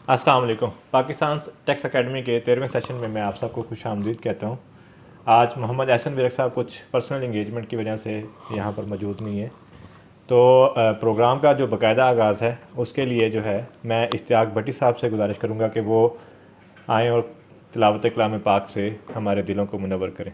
अस्सलाम वालेकुम। Pakistan tax academy के 13वें सेशन में मैं आप सबको खुश आमदीद कहता हूँ। आज मोहम्मद एहसन विरक साहब कुछ पर्सनल इंगेजमेंट की वजह से यहाँ पर मौजूद नहीं है, तो प्रोग्राम का जो बाकायदा आगाज़ है उसके लिए जो है मैं इश्तियाक भट्टी साहब से गुजारिश करूँगा कि वो आएँ और तिलावत कलाम पाक से हमारे दिलों को मुनव्वर करें।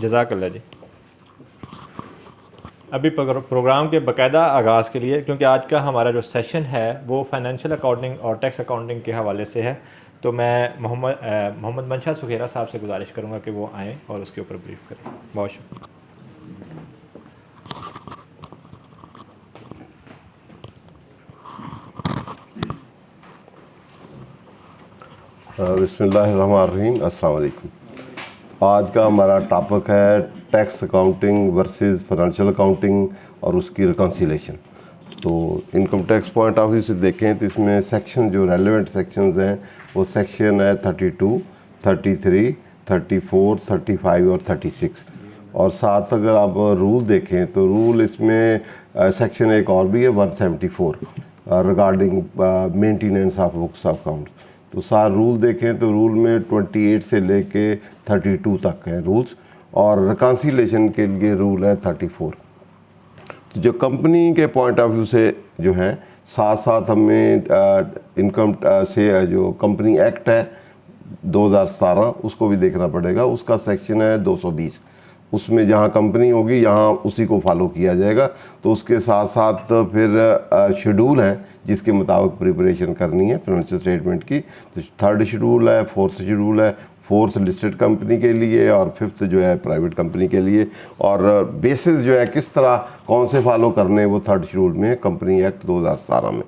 जज़ाकल्लाह जी। अभी प्रोग्राम के बाकायदा आगाज़ के लिए, क्योंकि आज का हमारा जो सेशन है वो फाइनेंशियल अकाउंटिंग और टैक्स अकाउंटिंग के हवाले से है, तो मैं मोहम्मद मंशा सुखेरा साहब से गुजारिश करूँगा कि वो आएँ और उसके ऊपर ब्रीफ करें। बहुत शुक्रिया। बिस्मिल्लाहिर्रहमानिर्रहीम। अस्सलाम वालेकुम। आज का हमारा टॉपिक है tax accounting versus financial accounting और उसकी रिकॉन्सिलेशन। तो income tax point of view से देखें तो इसमें सेक्शन जो रेलेवेंट सेक्शंस हैं वो सेक्शन है 32, 33, 34, 35 और 36। और साथ अगर आप रूल देखें तो रूल इसमें सेक्शन एक और भी है 174 regarding maintenance of books of accounts. तो सारे रूल देखें तो रूल में 28 से लेके 32 तक हैं रूल्स, और रिकॉन्सिलेशन के लिए रूल है 34। तो जो कंपनी के पॉइंट ऑफ व्यू से जो है साथ साथ हमें इनकम से जो कंपनी एक्ट है 2017 उसको भी देखना पड़ेगा। उसका सेक्शन है 220, उसमें जहाँ कंपनी होगी यहाँ उसी को फॉलो किया जाएगा। तो उसके साथ साथ फिर शेड्यूल हैं जिसके मुताबिक प्रिपरेशन करनी है फाइनेंशियल स्टेटमेंट की। तो 3rd शेड्यूल है, 4th शेड्यूल है, 4th लिस्टेड कंपनी के लिए और 5th जो है प्राइवेट कंपनी के लिए। और बेसिस जो है किस तरह कौन से फॉलो करने वो 3rd शेड्यूल में कंपनी एक्ट 2017 में।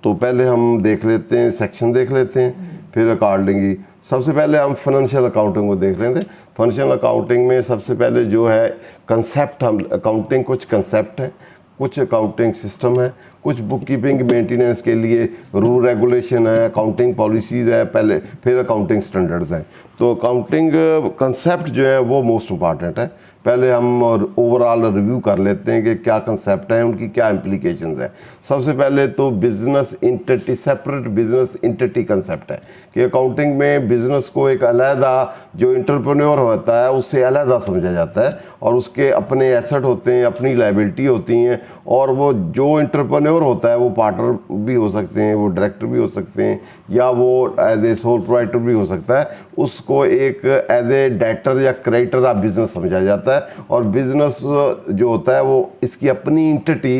तो पहले हम देख लेते हैं, सेक्शन देख लेते हैं, फिर अकॉर्डिंगली सबसे पहले हम फाइनेंशियल अकाउंटिंग को देख लेते हैं। फाइनेंशियल अकाउंटिंग में सबसे पहले जो है कंसेप्ट, हम अकाउंटिंग कुछ कंसेप्ट हैं, कुछ अकाउंटिंग सिस्टम है, कुछ बुक कीपिंग मेंटेनेंस के लिए रूल रेगुलेशन है, अकाउंटिंग पॉलिसीज़ है पहले, फिर अकाउंटिंग स्टैंडर्ड्स हैं। तो अकाउंटिंग कंसेप्ट जो है वो मोस्ट इम्पॉर्टेंट है। पहले हम ओवरऑल रिव्यू कर लेते हैं कि क्या कंसेप्ट है, उनकी क्या इम्प्लीकेशंस हैं। सबसे पहले तो business entity, separate business entity concept है कि अकाउंटिंग में बिजनेस को एक अलहदा जो इंटरप्रेन्योर होता है उससे अलहदा समझा जाता है, और उसके अपने एसेट होते हैं, अपनी लायबिलिटी होती हैं, और वो जो इंटरप्रेन्योर होता है वो पार्टनर भी हो सकते हैं, वो डायरेक्टर भी हो सकते हैं, या वो एज ए सोल प्रोप्राइटर भी हो सकता है। उसको एक एज ए डायरेक्टर या क्रेडिटर ऑफ बिजनेस समझा जाता है। और बिजनेस जो होता है वो इसकी अपनी इंटिटी,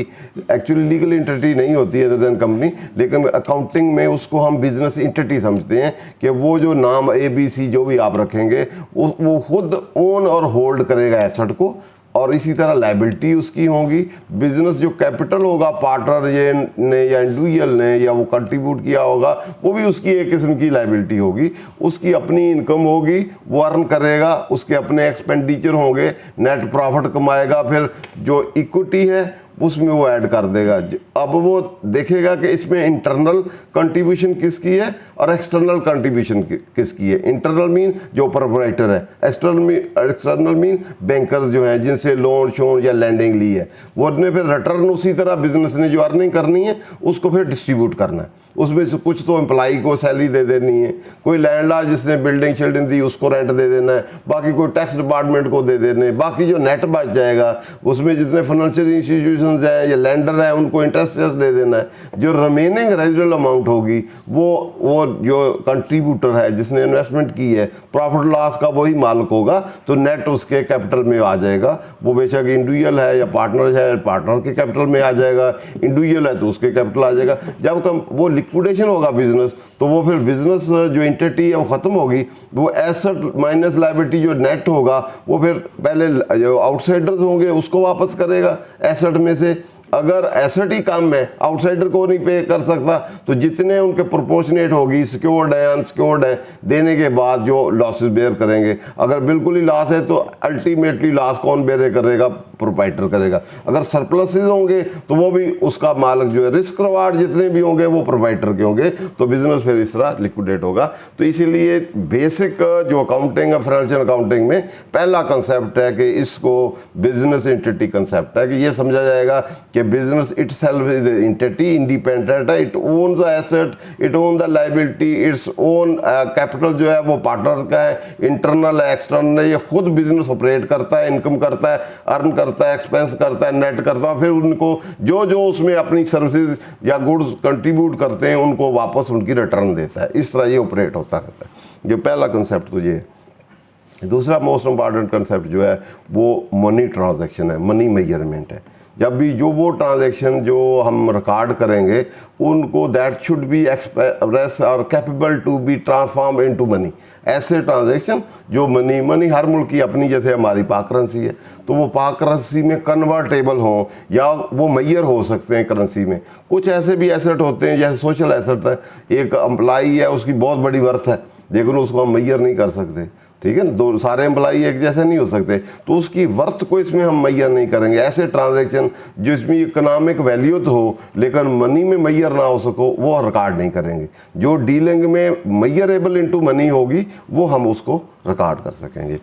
एक्चुअली लीगल इंटिटी नहीं होती है अदर देन कंपनी, लेकिन अकाउंटिंग में उसको हम बिजनेस इंटिटी समझते हैं कि वो जो नाम ABC जो भी आप रखेंगे वो खुद ओन और होल्ड करेगा एसेट को, और इसी तरह लायबिलिटी उसकी होगी। बिजनेस जो कैपिटल होगा पार्टनर ये ने या इंडिविजुअल ने या वो कंट्रीब्यूट किया होगा वो भी उसकी एक किस्म की लायबिलिटी होगी। उसकी अपनी इनकम होगी, वो अर्न करेगा, उसके अपने एक्सपेंडिचर होंगे, नेट प्रॉफिट कमाएगा, फिर जो इक्विटी है उसमें वो ऐड कर देगा। अब वो देखेगा कि इसमें इंटरनल कंट्रीब्यूशन किसकी है और एक्सटर्नल कंट्रीब्यूशन किसकी है। इंटरनल मीन जो प्रोपराइटर है, एक्सटर्नल मीन बैंकर्स जो हैं जिनसे लोन शोन या लैंडिंग ली है, वो ने फिर रिटर्न उसी तरह बिजनेस ने जो अर्निंग करनी है उसको फिर डिस्ट्रीब्यूट करना है। उसमें से कुछ तो एम्प्लाई को सैलरी दे देनी है, कोई लैंडलॉर्ड जिसने बिल्डिंग शिल्डिंग दी उसको रेंट दे देना है, बाकी कोई टैक्स डिपार्टमेंट को दे देने, बाकी जो नेट बच जाएगा उसमें जितने फाइनेंशियल इंस्टीट्यूशंस हैं या लैंडर हैं उनको इंटरेस्ट दे देना है। जो रिमेनिंग रेजिडुअल अमाउंट होगी वो जो कंट्रीब्यूटर है जिसने इन्वेस्टमेंट की है, प्रॉफिट लॉस का वही मालिक होगा, तो नेट उसके कैपिटल में आ जाएगा। वो बेशक इंडिविजुअल है या पार्टनर है, पार्टनर के कैपिटल में आ जाएगा, इंडिविजुअल है तो उसके कैपिटल आ जाएगा। जब वो लिक्विडेशन होगा बिजनेस, तो वो फिर बिजनेस जो एंटिटी है वो खत्म होगी, वो एसेट माइनस लायबिलिटी जो नेट होगा वो फिर पहले जो आउटसाइडर्स होंगे उसको वापस करेगा एसेट में से। अगर एसेट ही कम है, आउटसाइडर को नहीं पे कर सकता, तो जितने उनके प्रोपोर्शनेट होगी, सिक्योर्ड है अनसिक्योर्ड है, देने के बाद जो लॉसेस बेयर करेंगे। अगर बिल्कुल ही लॉस है तो अल्टीमेटली लॉस कौन बेयर करेगा? प्रोप्राइटर करेगा। अगर सरप्लसेस होंगे तो वो भी उसका मालिक जो है, रिस्क रिवार्ड जितने भी होंगे वो प्रोप्राइटर के होंगे, तो बिजनेस फिर इस तरह लिक्विडेट होगा। तो इसीलिए बेसिक जो अकाउंटिंग है, फाइनेंशियल अकाउंटिंग में पहला कंसेप्ट है कि इसको बिजनेस एंटिटी कंसेप्ट है, कि ये समझा जाएगा कि business itself is an entity, independent है, it owns the asset, it owns the liability, its own capital जो है वो पार्टनर का है, इंटरनल है एक्सटर्नल है, ये खुद बिजनेस ऑपरेट करता है, इनकम करता है, अर्न करता है, एक्सपेंस करता है, नेट करता है, फिर उनको जो जो उसमें अपनी सर्विसेज या गुड्स कंट्रीब्यूट करते हैं उनको वापस उनकी रिटर्न देता है। इस तरह ये ऑपरेट होता रहता है। ये पहला कंसेप्ट तो ये है। दूसरा मोस्ट इम्पॉर्टेंट कंसेप्ट जो है वो मनी ट्रांजैक्शन है, मनी मेजरमेंट है। जब भी जो वो ट्रांजैक्शन जो हम रिकॉर्ड करेंगे उनको दैट शुड बी एक्सप्रेस और capable to be transform into money. ऐसे ट्रांजैक्शन जो मनी हर मुल्क की अपनी, जैसे हमारी पाक करेंसी है तो वो पाक करेंसी में कन्वर्टेबल हों या वो मैयर हो सकते हैं करेंसी में। कुछ ऐसे भी एसेट होते हैं जैसे सोशल एसेट है, एक एम्प्लाई है उसकी बहुत बड़ी वर्थ है लेकिन उसको हम मैयर नहीं कर सकते, ठीक है ना, दो सारे एम्प्लाई एक जैसे नहीं हो सकते, तो उसकी वर्थ को इसमें हम मैयर नहीं करेंगे। ऐसे ट्रांजैक्शन जिसमें इकोनॉमिक वैल्यू तो हो लेकिन मनी में मैयर ना हो सको वो रिकॉर्ड नहीं करेंगे। जो डीलिंग में मैयरेबल इनटू मनी होगी वो हम उसको रिकॉर्ड कर सकेंगे।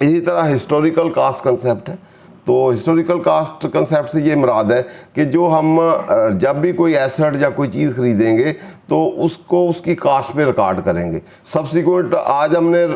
इसी तरह हिस्टोरिकल कास्ट कंसेप्ट है। तो हिस्टोरिकल कास्ट कंसेप्ट से ये मुराद है कि जो हम जब भी कोई एसेट या कोई चीज़ खरीदेंगे तो उसको उसकी कास्ट पे रिकॉर्ड करेंगे। सब्सिक्वेंट आज हमने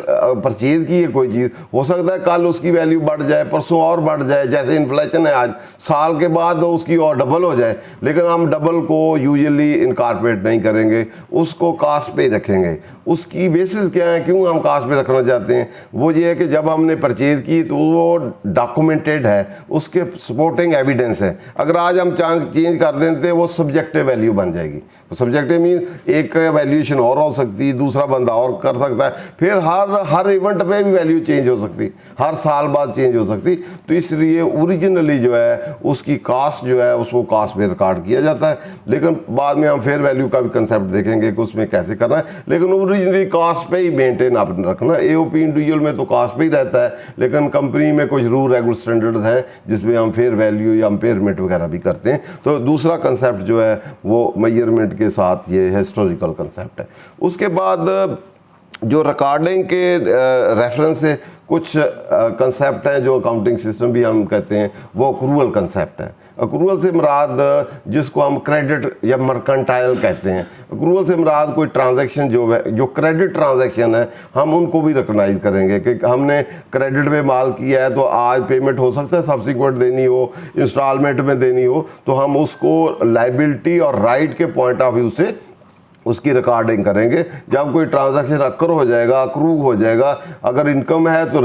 परचेज की है कोई चीज़, हो सकता है कल उसकी वैल्यू बढ़ जाए, परसों और बढ़ जाए, जैसे इन्फ्लेशन है आज, साल के बाद उसकी और डबल हो जाए, लेकिन हम डबल को यूजुअली इनकॉर्पोरेट नहीं करेंगे, उसको कास्ट पे रखेंगे। उसकी बेसिस क्या है, क्यों हम कास्ट पे रखना चाहते हैं? वो ये है कि जब हमने परचेज की तो वो डॉक्यूमेंटेड है, उसके सपोर्टिंग एविडेंस है। अगर आज हम चेंज कर देते वो सब्जेक्टिव वैल्यू बन जाएगी। तो सब्जेक्टिव मीन एक वैल्यूएशन और हो सकती है, दूसरा बंदा और कर सकता है, फिर हर इवेंट पे भी वैल्यू चेंज हो सकती, हर साल बाद चेंज हो सकती। तो इसलिए ओरिजिनली जो है उसकी कास्ट जो है उसको कास्ट में रिकॉर्ड किया जाता है, लेकिन बाद में हम फेयर वैल्यू का भी कंसेप्ट देखेंगे कि उसमें कैसे करना है, लेकिन ओरिजिनली कास्ट पे ही मेंटेन आप रखना। एओपी इंडिविजुअल में तो कास्ट पे ही रहता है, लेकिन कंपनी में कुछ रूल रेगुलर स्टैंडर्ड है जिसमें हम फेयर वैल्यू या इम्पेयरमेंट वगैरह भी करते हैं। तो दूसरा कंसेप्ट जो है वो मेजरमेंट के साथ ये हिस्टोरिकल कंसेप्ट है। उसके बाद जो रिकॉर्डिंग के रेफरेंस से कुछ कंसेप्ट हैं जो अकाउंटिंग सिस्टम भी हम कहते हैं, वो अक्रूवल कंसेप्ट है। अक्रूवल से मुराद जिसको हम क्रेडिट या मर्केंटाइल कहते हैं, अक्रूवल से मुराद कोई ट्रांजैक्शन जो क्रेडिट ट्रांजैक्शन है हम उनको भी रिकॉग्नाइज करेंगे कि हमने क्रेडिट में माल किया है तो आज पेमेंट हो सकता है सब्सिक्वेंट देनी हो, इंस्टॉलमेंट में देनी हो, तो हम उसको लायबिलिटी और राइट के पॉइंट ऑफ व्यू से उसकी रिकॉर्डिंग करेंगे। जब कोई ट्रांजैक्शन अक्र हो जाएगा, अक्रूव हो जाएगा, अगर इनकम है तो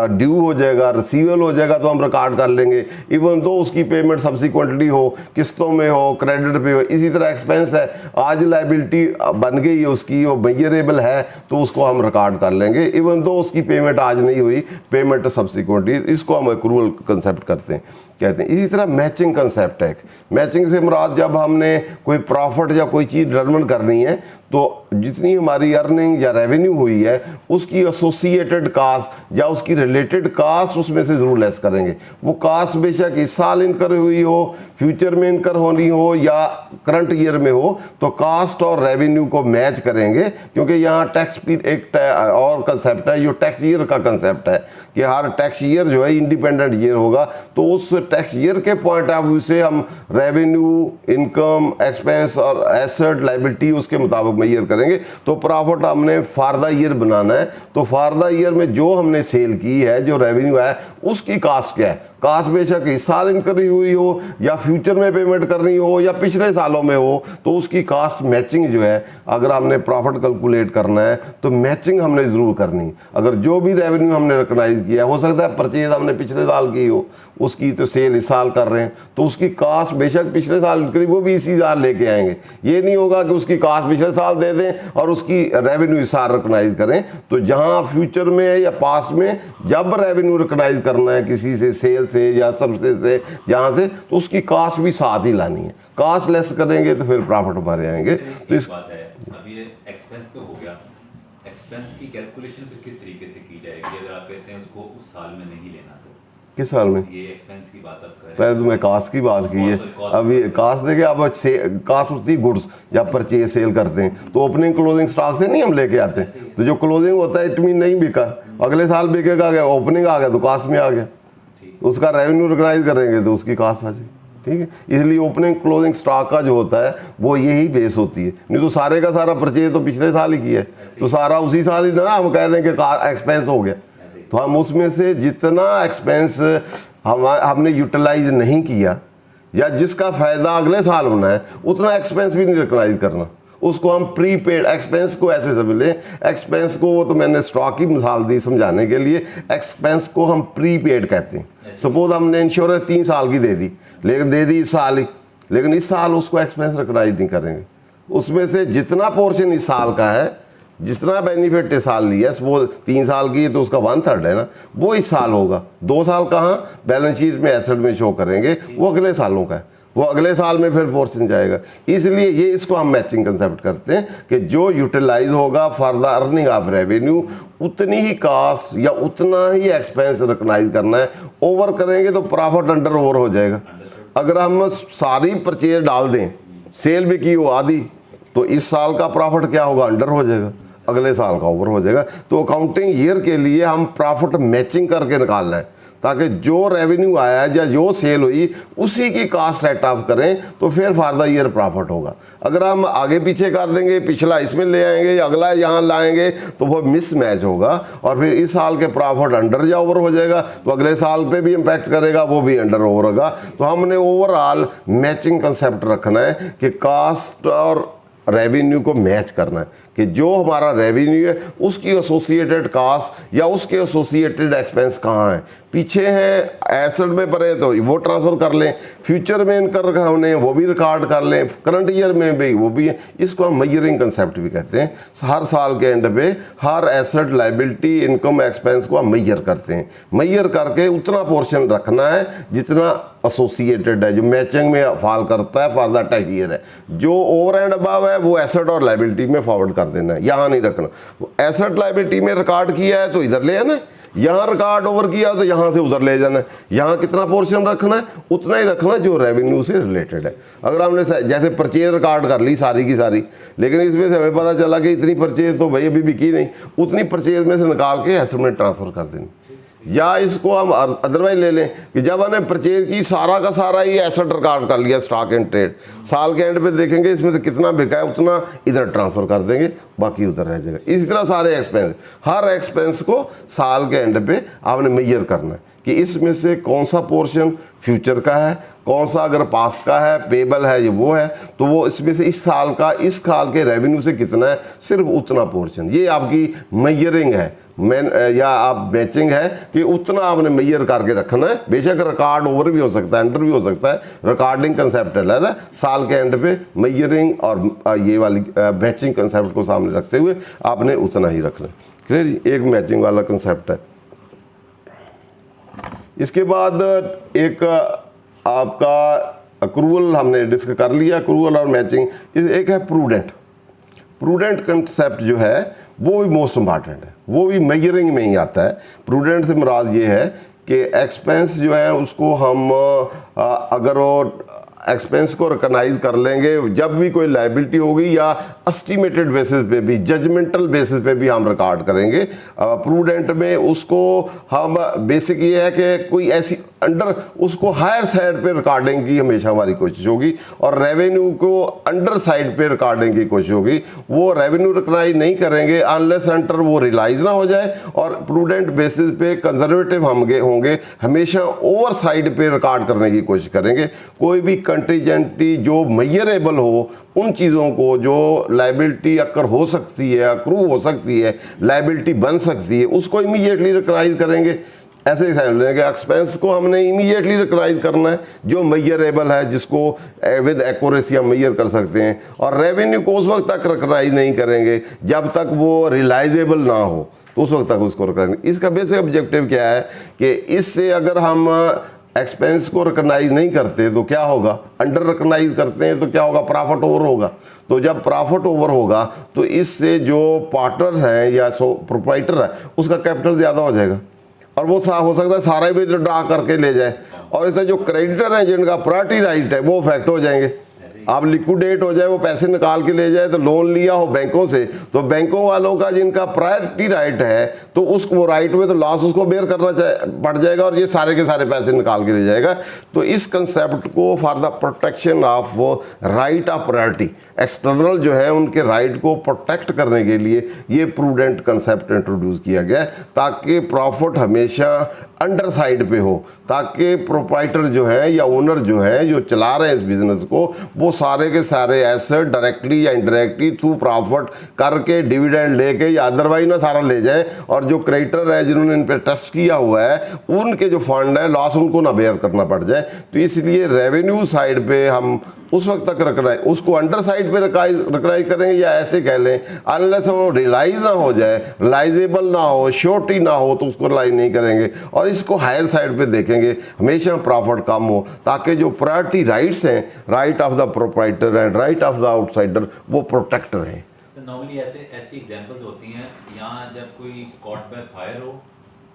ड्यू हो जाएगा, रिसीवेबल हो जाएगा तो हम रिकॉर्ड कर लेंगे, इवन दो उसकी पेमेंट सब्सिक्वेंटली हो, किस्तों में हो, क्रेडिट पे हो। इसी तरह एक्सपेंस है, आज लायबिलिटी बन गई है उसकी, वो मेजरेबल है तो उसको हम रिकॉर्ड कर लेंगे, इवन दो उसकी पेमेंट आज नहीं हुई, पेमेंट सब्सिक्वेंटली। इसको हम अक्रूवल कंसेप्ट कहते हैं। इसी तरह मैचिंग कंसेप्ट है। मैचिंग से मुराद जब हमने कोई प्रॉफिट या कोई चीज़ डिटरमिन करनी है तो जितनी हमारी अर्निंग या रेवेन्यू हुई है उसकी एसोसिएटेड कास्ट या उसकी रिलेटेड कास्ट उसमें से ज़रूर लेस करेंगे। वो कास्ट बेशक इस साल इनकर हुई हो, फ्यूचर में इनकर होनी हो या करंट ईयर में हो, तो कास्ट और रेवेन्यू को मैच करेंगे, क्योंकि यहाँ टैक्स एक और कंसेप्ट है जो टैक्स ईयर का कंसेप्ट है कि हर टैक्स ईयर जो है इंडिपेंडेंट ईयर होगा, तो उस टैक्स ईयर के पॉइंट ऑफ व्यू से हम रेवेन्यू, इनकम, एक्सपेंस और एसेट लायबिलिटी उसके मुताबिक मेजर करेंगे। तो प्रॉफिट हमने फॉर द ईयर बनाना है, तो फॉर द ईयर में जो हमने सेल की है, जो रेवेन्यू है, उसकी कास्ट क्या है। कास्ट बेशक इस साल इनकरी हुई हो या फ्यूचर में पेमेंट करनी हो या पिछले सालों में हो, तो उसकी कास्ट मैचिंग जो है, अगर हमने प्रॉफिट कैलकुलेट करना है तो मैचिंग हमने ज़रूर करनी। अगर जो भी रेवेन्यू हमने रिकॉग्नाइज किया, हो सकता है परचेज हमने पिछले साल की हो, उसकी तो सेल इस साल कर रहे हैं, तो उसकी कास्ट बेशक पिछले साल इनकरी वो भी इसी साल लेके आएंगे। ये नहीं होगा कि उसकी कास्ट पिछले साल दे दें और उसकी रेवेन्यू इस साल रिकॉग्नाइज करें। तो जहाँ फ्यूचर में या पास्ट में जब रेवेन्यू रिकॉग्नाइज करना है किसी से, सेल से या सर्विसेज से, जहाँ से, तो उसकी कास्ट भी साथ ही लानी है। कास्ट लेस करेंगे तो फिर प्रॉफिट हमारे आएंगे। तो इस बात है, अब ये एक्सपेंस तो हो गया, एक्सपेंस की कैलकुलेशन फिर किस तरीके से की जाएगी अगर आप कहते हैं उसको उस साल में नहीं लेना? तो किस साल में? ये एक्सपेंस की बात आप कर रहे हैं। पहले तो मैं कास्ट की बात की है। अब ये कास्ट देखिए, अब कास्ट होती है गुड्स या परचेज सेल करते हैं, तो ओपनिंग क्लोजिंग स्टॉक से नहीं हम लेके आते। तो जो क्लोजिंग होता है इट मीन नहीं बिका, अगले साल बिकेगा, गया ओपनिंग आ गया तो कास्ट में आ गया, उसका रेवेन्यू रिकॉग्नाइज करेंगे तो उसकी कास्ट आ जाएगी। ठीक है, इसलिए ओपनिंग क्लोजिंग स्टॉक का जो होता है वो यही बेस होती है। नहीं तो सारे का सारा परचेज तो पिछले साल ही किया है, तो सारा उसी साल ही ना हम कह दें कि एक्सपेंस हो गया। तो हम उसमें से जितना एक्सपेंस हमने यूटिलाइज नहीं किया या जिसका फ़ायदा अगले साल होना है, उतना एक्सपेंस भी नहीं रिकॉग्नाइज करना। उसको हम प्रीपेड एक्सपेंस को ऐसे समझ लें, एक्सपेंस को वो तो मैंने स्टॉक की मिसाल दी समझाने के लिए, एक्सपेंस को हम प्रीपेड कहते हैं। सपोज हमने इंश्योरेंस 3 साल की दे दी, लेकिन दे दी इस साल ही, लेकिन इस साल उसको एक्सपेंस रिकॉग्नाइज नहीं करेंगे। उसमें से जितना पोर्शन इस साल का है, जितना बेनिफिट इस साल लिया, सपोज 3 साल की तो उसका 1/3 है ना, वो इस साल होगा। 2 साल कहाँ बैलेंस शीट में एसेट में शो करेंगे, वो अगले सालों का है, वो अगले साल में फिर पोर्शन जाएगा। इसलिए ये इसको हम मैचिंग कंसेप्ट करते हैं कि जो यूटिलाइज होगा for the earning of revenue, उतनी ही कास्ट या उतना ही एक्सपेंस रिकॉग्नाइज करना है। ओवर करेंगे तो प्रॉफिट अंडर ओवर हो जाएगा। अगर हम सारी परचेज डाल दें, सेल भी की हो आधी, तो इस साल का प्रॉफिट क्या होगा, अंडर हो जाएगा, अगले साल का ओवर हो जाएगा। तो अकाउंटिंग ईयर के लिए हम प्रॉफिट मैचिंग करके निकालना है, ताकि जो रेवेन्यू आया या जो सेल हुई उसी की कास्ट सेट ऑफ करें, तो फिर फॉर द ईयर प्रॉफिट होगा। अगर हम आगे पीछे कर देंगे, पिछला इसमें ले आएंगे या अगला यहाँ लाएंगे, तो वो मिस मैच होगा और फिर इस साल के प्रॉफिट अंडर या ओवर हो जाएगा, तो अगले साल पे भी इम्पैक्ट करेगा, वो भी अंडर ओवर होगा। तो हमने ओवरऑल मैचिंग कंसेप्ट रखना है कि कास्ट और रेवेन्यू को मैच करना है, कि जो हमारा रेवेन्यू है उसकी एसोसिएटेड कास्ट या उसके एसोसिएटेड एक्सपेंस कहाँ है, पीछे हैं एसेट में पड़े तो वो ट्रांसफ़र कर लें, फ्यूचर में इनकर हमने वो भी रिकॉर्ड कर लें, करंट ईयर में भी वो भी है। इसको हम मेजरिंग कंसेप्ट भी कहते हैं। हर साल के एंड पे हर एसेट, लायबिलिटी, इनकम, एक्सपेंस को हम मेजर करते हैं। मेजर करके उतना पोर्शन रखना है जितना एसोसिएटेड है, जो मैचिंग में फॉल करता है फॉर द टैक्स ईयर है। जो ओवर एंड अबव है वो एसेट और लायबिलिटी में फॉरवर्ड कर देना है, यहाँ नहीं रखना। एसेट लायबिलिटी में रिकॉर्ड किया है तो इधर ले आना है, यहाँ रिकॉर्ड ओवर किया तो यहाँ से उधर ले जाना है। यहाँ कितना पोर्शन रखना है, उतना ही रखना जो रेवेन्यू से रिलेटेड है। अगर हमने जैसे परचेज रिकॉर्ड कर ली सारी की सारी, लेकिन इसमें से हमें पता चला कि इतनी परचेज तो भाई अभी बिकी नहीं, उतनी परचेज में से निकाल के एसेट में ट्रांसफ़र कर देनी। या इसको हम अदरवाइज ले लें कि जब हमने परचेज की सारा का सारा ही एसेट रिकॉर्ड कर लिया, स्टॉक एंड ट्रेड, साल के एंड पे देखेंगे इसमें से कितना बिका है उतना इधर ट्रांसफ़र कर देंगे, बाकी उधर रह जाएगा। इसी तरह सारे एक्सपेंस, हर एक्सपेंस को साल के एंड पे आपने मेजर करना है कि इसमें से कौन सा पोर्शन फ्यूचर का है, कौन सा अगर पास्ट का है, पेबल है, ये वो है, तो वो इसमें से इस साल का, इस साल के रेवेन्यू से कितना है, सिर्फ उतना पोर्शन। ये आपकी मेजरिंग है, या आप मैचिंग है कि उतना आपने मेजर करके रखना है। बेशक रिकॉर्ड ओवर भी हो सकता है, अंडर भी हो सकता है, रिकॉर्डिंग कंसेप्ट अलग है। साल के एंड पे मेजरिंग और ये वाली मैचिंग कंसेप्ट को सामने रखते हुए आपने उतना ही रखना है। क्लियर जी, एक मैचिंग वाला कंसेप्ट है। इसके बाद एक आपका अक्रूवल हमने डिस्कस कर लिया, अक्रूवल और मैचिंग। एक है प्रूडेंट। प्रूडेंट कंसेप्ट जो है वो भी मोस्ट इम्पॉर्टेंट है, वो भी मेजरिंग में ही आता है। प्रूडेंट से मुराद ये है कि एक्सपेंस जो है उसको हम अगर वो एक्सपेंस को रिकॉग्नाइज कर लेंगे, जब भी कोई लाइबिलिटी होगी या एस्टिमेटेड बेसिस पे भी, जजमेंटल बेसिस पे भी हम रिकॉर्ड करेंगे। प्रूडेंट में उसको हम बेसिक ये है कि कोई ऐसी अंडर उसको हायर साइड पे रिकॉर्डिंग की हमेशा हमारी कोशिश होगी, और रेवेन्यू को अंडर साइड पे रिकॉर्डिंग की कोशिश होगी। वो रेवेन्यू रिकॉग्नाइज नहीं करेंगे अनलेस अंडर वो रियलाइज ना हो जाए, और प्रूडेंट बेसिस पे कंजर्वेटिव हम होंगे, हमेशा ओवर साइड पे रिकॉर्ड करने की कोशिश करेंगे। कोई भी कंटीजेंटी जो मेजरेबल हो, उन चीज़ों को जो लाइबिलिटी अक्कर हो सकती है, अक्रू हो सकती है, लाइबिलिटी बन सकती है, उसको इमीडिएटली रिकॉग्नाइज करेंगे। ऐसे ही समझ लें कि एक्सपेंस को हमने इमीडिएटली रिकॉग्नाइज करना है जो मेजरेबल है, जिसको विद एक्यूरेसी हम मेजर कर सकते हैं, और रेवेन्यू को उस वक्त तक रिकॉग्नाइज नहीं करेंगे जब तक वो रियलाइजेबल ना हो, तो उस वक्त तक उसको रिकॉग्नाइज। इसका बेसिक ऑब्जेक्टिव क्या है कि इससे अगर हम एक्सपेंस को रिकॉग्नाइज नहीं करते तो क्या होगा, अंडर रिकॉग्नाइज करते हैं तो क्या होगा, प्रॉफिट ओवर होगा। तो जब प्रॉफिट ओवर होगा तो इससे जो पार्टनर है या प्रोप्राइटर है उसका कैपिटल ज़्यादा हो जाएगा, और वो हो सकता है सारा ही विथड्रॉ करके ले जाए, और इससे जो क्रेडिटर हैं जिनका प्रायोरिटी राइट है वो अफेक्ट हो जाएंगे। आप लिक्विडेट हो जाए, वो पैसे निकाल के ले जाए, तो लोन लिया हो बैंकों से, तो बैंकों वालों का जिनका प्रायोरिटी राइट है तो उसको राइट में तो लॉस उसको बेयर करना पड़ जाएगा, और ये सारे के सारे पैसे निकाल के ले जाएगा। तो इस कंसेप्ट को for the protection of right of priority, external जो है उनके राइट को प्रोटेक्ट करने के लिए ये प्रूडेंट कंसेप्ट इंट्रोड्यूस किया गया, ताकि प्रॉफिट हमेशा अंडर साइड पे हो, ताकि प्रोप्राइटर जो है या ओनर जो है जो चला रहे हैं इस बिजनेस को, वो सारे के सारे एसेट डायरेक्टली या इनडायरेक्टली थ्रू प्रॉफिट करके डिविडेंड लेके या अदरवाइज ना सारा ले जाए, और जो क्रेडिटर है जिन्होंने इन पर टेस्ट किया हुआ है उनके जो फंड है लॉस उनको ना बेयर करना पड़ जाए। तो इसलिए रेवेन्यू साइड पे हम उस वक्त तक रिकॉग्नाइज, उसको अंडर साइड पे रिकॉग्नाइज करेंगे, या ऐसे कह लें अनलेस वो रियलाइज ना हो जाए, रियलाइजेबल ना हो, श्योरिटी ना हो, तो उसको रियलाइज नहीं करेंगे, और इसको हायर साइड पे देखेंगे, हमेशा प्रॉफिट कम हो, ताकि जो प्रायोरिटी राइट्स हैं, right of the proprietor and right of the outsider, वो प्रोटेक्ट रहें। नॉर्मली ऐसी एग्जांपल्स होती हैं यहाँ जब कोई कॉट बाय फायर हो,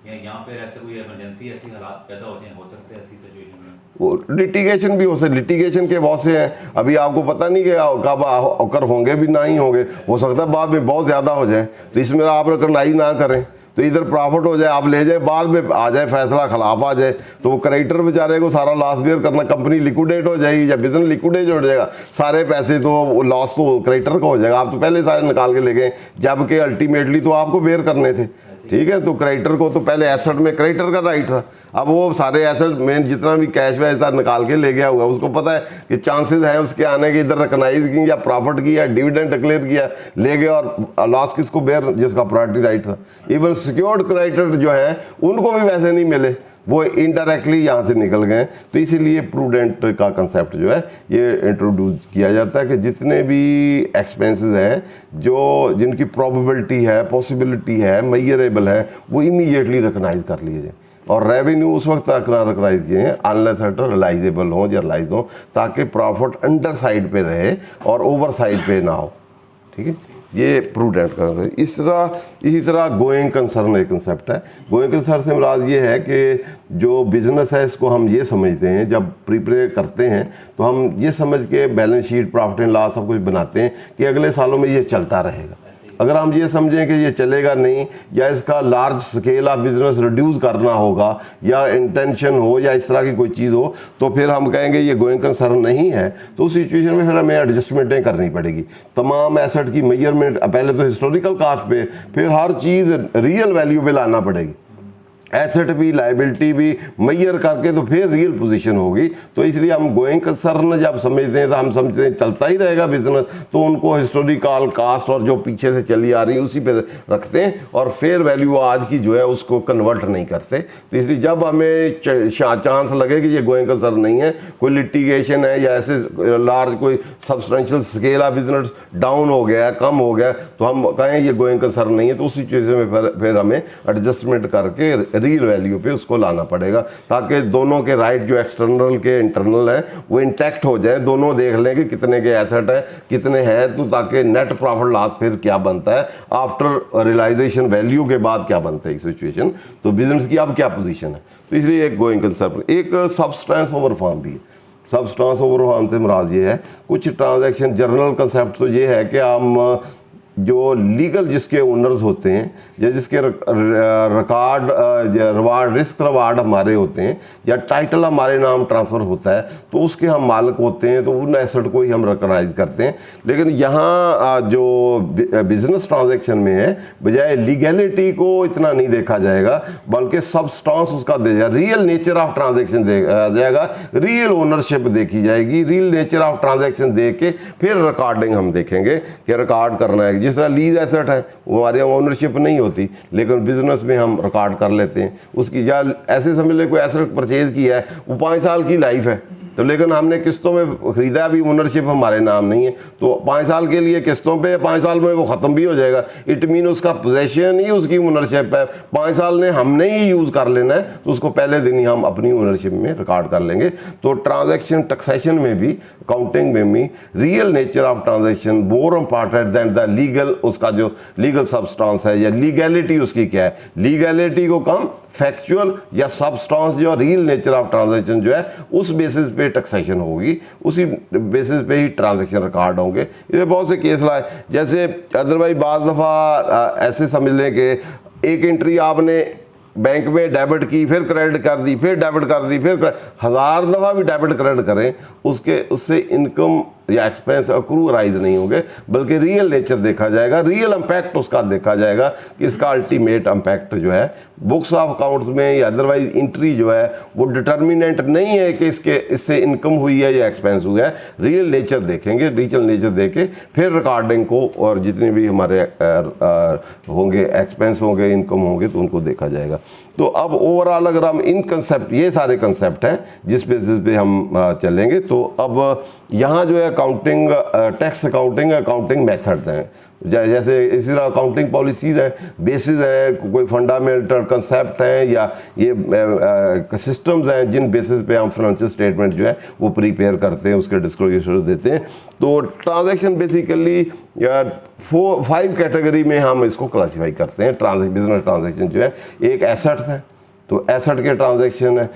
या यहाँ पे ऐसे कोई इमरजेंसी ऐसी हालात पैदा होते हैं, हो सकते हैं ऐसी सिचुएशन में वो लिटिगेशन भी हो सकता है, लिटिगेशन के बहुत से हैं, अभी आपको पता नहीं कि कब अकर होंगे भी ना ही होंगे, हो सकता है बाद में बहुत ज़्यादा हो जाए, तो इसमें आप रिकॉग्नाइज ना करें तो इधर प्रॉफिट हो जाए, आप ले जाए, बाद में आ जाए फैसला खिलाफ आ जाए, तो वो क्रेडिटर बेचारे को सारा लॉस बेयर करना, कंपनी लिक्विडेट हो जाएगी या बिजनेस लिक्विडेट हो जाएगा, सारे पैसे तो लॉस तो क्रेडिटर का हो जाएगा, आप तो पहले सारे निकाल के ले गए, जबकि अल्टीमेटली तो आपको बेयर करने थे। ठीक है, तो क्रेडिटर को तो पहले एसेट में क्रेडिटर का राइट था, अब वो सारे एसेट में जितना भी कैश वैश था निकाल के ले गया हुआ, उसको पता है कि चांसेस है उसके आने के, इधर रिकॉग्नाइज की या प्रॉफिट की या डिविडेंड डिक्लेयर किया, ले गया, और लॉस किसको बेयर, जिसका प्रायोरिटी राइट था। इवन सिक्योर्ड क्रेडिटर जो है उनको भी वैसे नहीं मिले, वो इनडायरेक्टली यहाँ से निकल गए। तो इसीलिए प्रूडेंट का कंसेप्ट जो है ये इंट्रोड्यूस किया जाता है कि जितने भी एक्सपेंसेस हैं जो जिनकी प्रोबेबिलिटी है, पॉसिबिलिटी है, मेजरेबल है, वो इमीडिएटली रिकॉग्नाइज कर लिए जाए, और रेवेन्यू उस वक्त तक ना रिकॉग्नाइज किए हैं अनलेस रियलाइजेबल हो या रियलाइज हो, ताकि प्रॉफिट अंडर साइड पे रहे और ओवर साइड पे ना हो। ठीक है, ये प्रूडेंट का है। इसी तरह गोइंग कंसर्न एक कंसेप्ट है। गोइंग कंसर्न से मुराद ये है कि जो बिजनेस है इसको हम ये समझते हैं, जब प्रिपेयर करते हैं तो हम ये समझ के balance sheet, profit and loss सब कुछ बनाते हैं कि अगले सालों में ये चलता रहेगा। अगर हम ये समझें कि ये चलेगा नहीं, या इसका large scale of business reduce करना होगा, या इंटेंशन हो, या इस तरह की कोई चीज़ हो, तो फिर हम कहेंगे ये गोइंग कंसर्न नहीं है, तो उस सिचुएशन में फिर हमें एडजस्टमेंटें करनी पड़ेगी। तमाम एसेट की मेजरमेंट पहले तो हिस्टोरिकल कास्ट पे, फिर हर चीज़ रियल वैल्यू पे लाना पड़ेगी, एसेट भी लाइबिलिटी भी मेजर करके, तो फिर रियल पोजीशन होगी। तो इसलिए हम गोइंग कंसर्न जब समझते हैं तो हम समझते हैं चलता ही रहेगा बिजनेस, तो उनको हिस्टोरिकल कास्ट और जो पीछे से चली आ रही है उसी पे रखते हैं, और फेयर वैल्यू आज की जो है उसको कन्वर्ट नहीं करते। तो इसलिए जब हमें चांस लगे कि ये गोइंग कंसर्न नहीं है, कोई लिटिगेशन है या ऐसे लार्ज कोई substantial scale of business down हो गया, कम हो गया, तो हम कहें ये गोइंग कंसर्न नहीं है, तो उस सिचुएशन में फिर हमें एडजस्टमेंट करके रियल वैल्यू पे उसको लाना पड़ेगा, ताकि दोनों के राइट जो एक्सटर्नल के इंटरनल हैं वो इंटैक्ट हो जाए, दोनों देख लें कि कितने के एसेट है कितने हैं, तो ताकि नेट प्रॉफिट लॉस फिर क्या बनता है आफ्टर रियलाइजेशन वैल्यू के बाद क्या बनता है सिचुएशन, तो बिजनेस की अब क्या पोजीशन है। तो इसलिए एक गोइंग कंसेप्ट, एक सब्सटेंस ओवर फॉर्म भी है। सब्सटेंस ओवर फॉर्म से मुराद ये है, कुछ ट्रांजैक्शन जर्नल कंसेप्ट तो ये है कि हम जो लीगल जिसके ओनर्स होते हैं या जिसके रिकॉर्ड रिवार्ड रिस्क रिवार्ड हमारे होते हैं या टाइटल हमारे नाम ट्रांसफ़र होता है तो उसके हम मालिक होते हैं, तो उन एसेट को ही हम रिकॉग्नाइज करते हैं। लेकिन यहाँ जो बिजनेस ट्रांजैक्शन में है, बजाय लीगैलिटी को इतना नहीं देखा जाएगा, बल्कि सब्सटेंस उसका दे जाएगा, रियल नेचर ऑफ ट्रांजैक्शन देखा जाएगा, रियल ओनरशिप देखी जाएगी, रियल नेचर ऑफ ट्रांजैक्शन देख के फिर रिकॉर्डिंग हम देखेंगे कि रिकॉर्ड करना है। जिस तरह लीज एसेट है वो हमारे यहाँ ओनरशिप नहीं होती, लेकिन बिजनेस में हम रिकॉर्ड कर लेते हैं उसकी, या ऐसे समझ ले कोई एसेट परचेज किया है वो 5 साल की लाइफ है, तो लेकिन हमने किस्तों में खरीदा, अभी ओनरशिप हमारे नाम नहीं है, तो 5 साल के लिए किस्तों पे, 5 साल में वो ख़त्म भी हो जाएगा। इट मीन उसका पोजेशन ही उसकी ओनरशिप है, 5 साल ने हमने ही यूज़ कर लेना है, तो उसको पहले दिन ही हम अपनी ओनरशिप में रिकॉर्ड कर लेंगे। तो ट्रांजैक्शन टैक्सेशन में भी, अकाउंटिंग में भी, real nature of transaction more important than the legal, उसका जो लीगल सब्सटेंस है या लीगैलिटी उसकी क्या है, लीगैलिटी को कम फैक्चुअल या सब्सटेंस जो रियल नेचर ऑफ ट्रांजैक्शन जो है उस बेसिस पे टैक्सेशन होगी, उसी बेसिस पे ही ट्रांजैक्शन रिकॉर्ड होंगे। ये बहुत से केस लाए, जैसे अदरवाइज बाज़ दफ़ा ऐसे समझ लें कि एक एंट्री आपने बैंक में डेबिट की, फिर क्रेडिट कर दी, फिर डेबिट कर दी, फिर 1000 दफ़ा भी डेबिट क्रेडिट करें, उससे इनकम या एक्सपेंस अक्रू राइज नहीं होंगे, बल्कि रियल नेचर देखा जाएगा, रियल इम्पैक्ट उसका देखा जाएगा कि इसका अल्टीमेट इम्पैक्ट जो है बुक्स ऑफ अकाउंट्स में या अदरवाइज एंट्री जो है वो डिटर्मिनेंट नहीं है कि इससे इनकम हुई है या एक्सपेंस हुआ है। रियल नेचर देखेंगे, रियल नेचर देके फिर रिकॉर्डिंग को और जितने भी हमारे होंगे एक्सपेंस होंगे इनकम होंगे तो उनको देखा जाएगा। तो अब ओवरऑल अगर हम इन कंसेप्ट, ये सारे कंसेप्ट हैं जिस बेसिस पे हम चलेंगे, तो अब यहाँ जो है अकाउंटिंग, टैक्स अकाउंटिंग मेथड हैं, जैसे इसी तरह अकाउंटिंग पॉलिसीज़ हैं, बेसिस हैं, कोई फंडामेंटल कंसेप्ट हैं या ये सिस्टम्स हैं जिन बेसिस पे हम फाइनेंशियल स्टेटमेंट जो है वो प्रिपेयर करते हैं, उसके डिस्क्लोजर देते हैं। तो ट्रांजैक्शन बेसिकली 5 कैटेगरी में हम इसको क्लासीफाई करते हैं। बिजनेस ट्रांजैक्शन जो है, एक एसेट्स हैं, तो एसेट के ट्रांजैक्शन है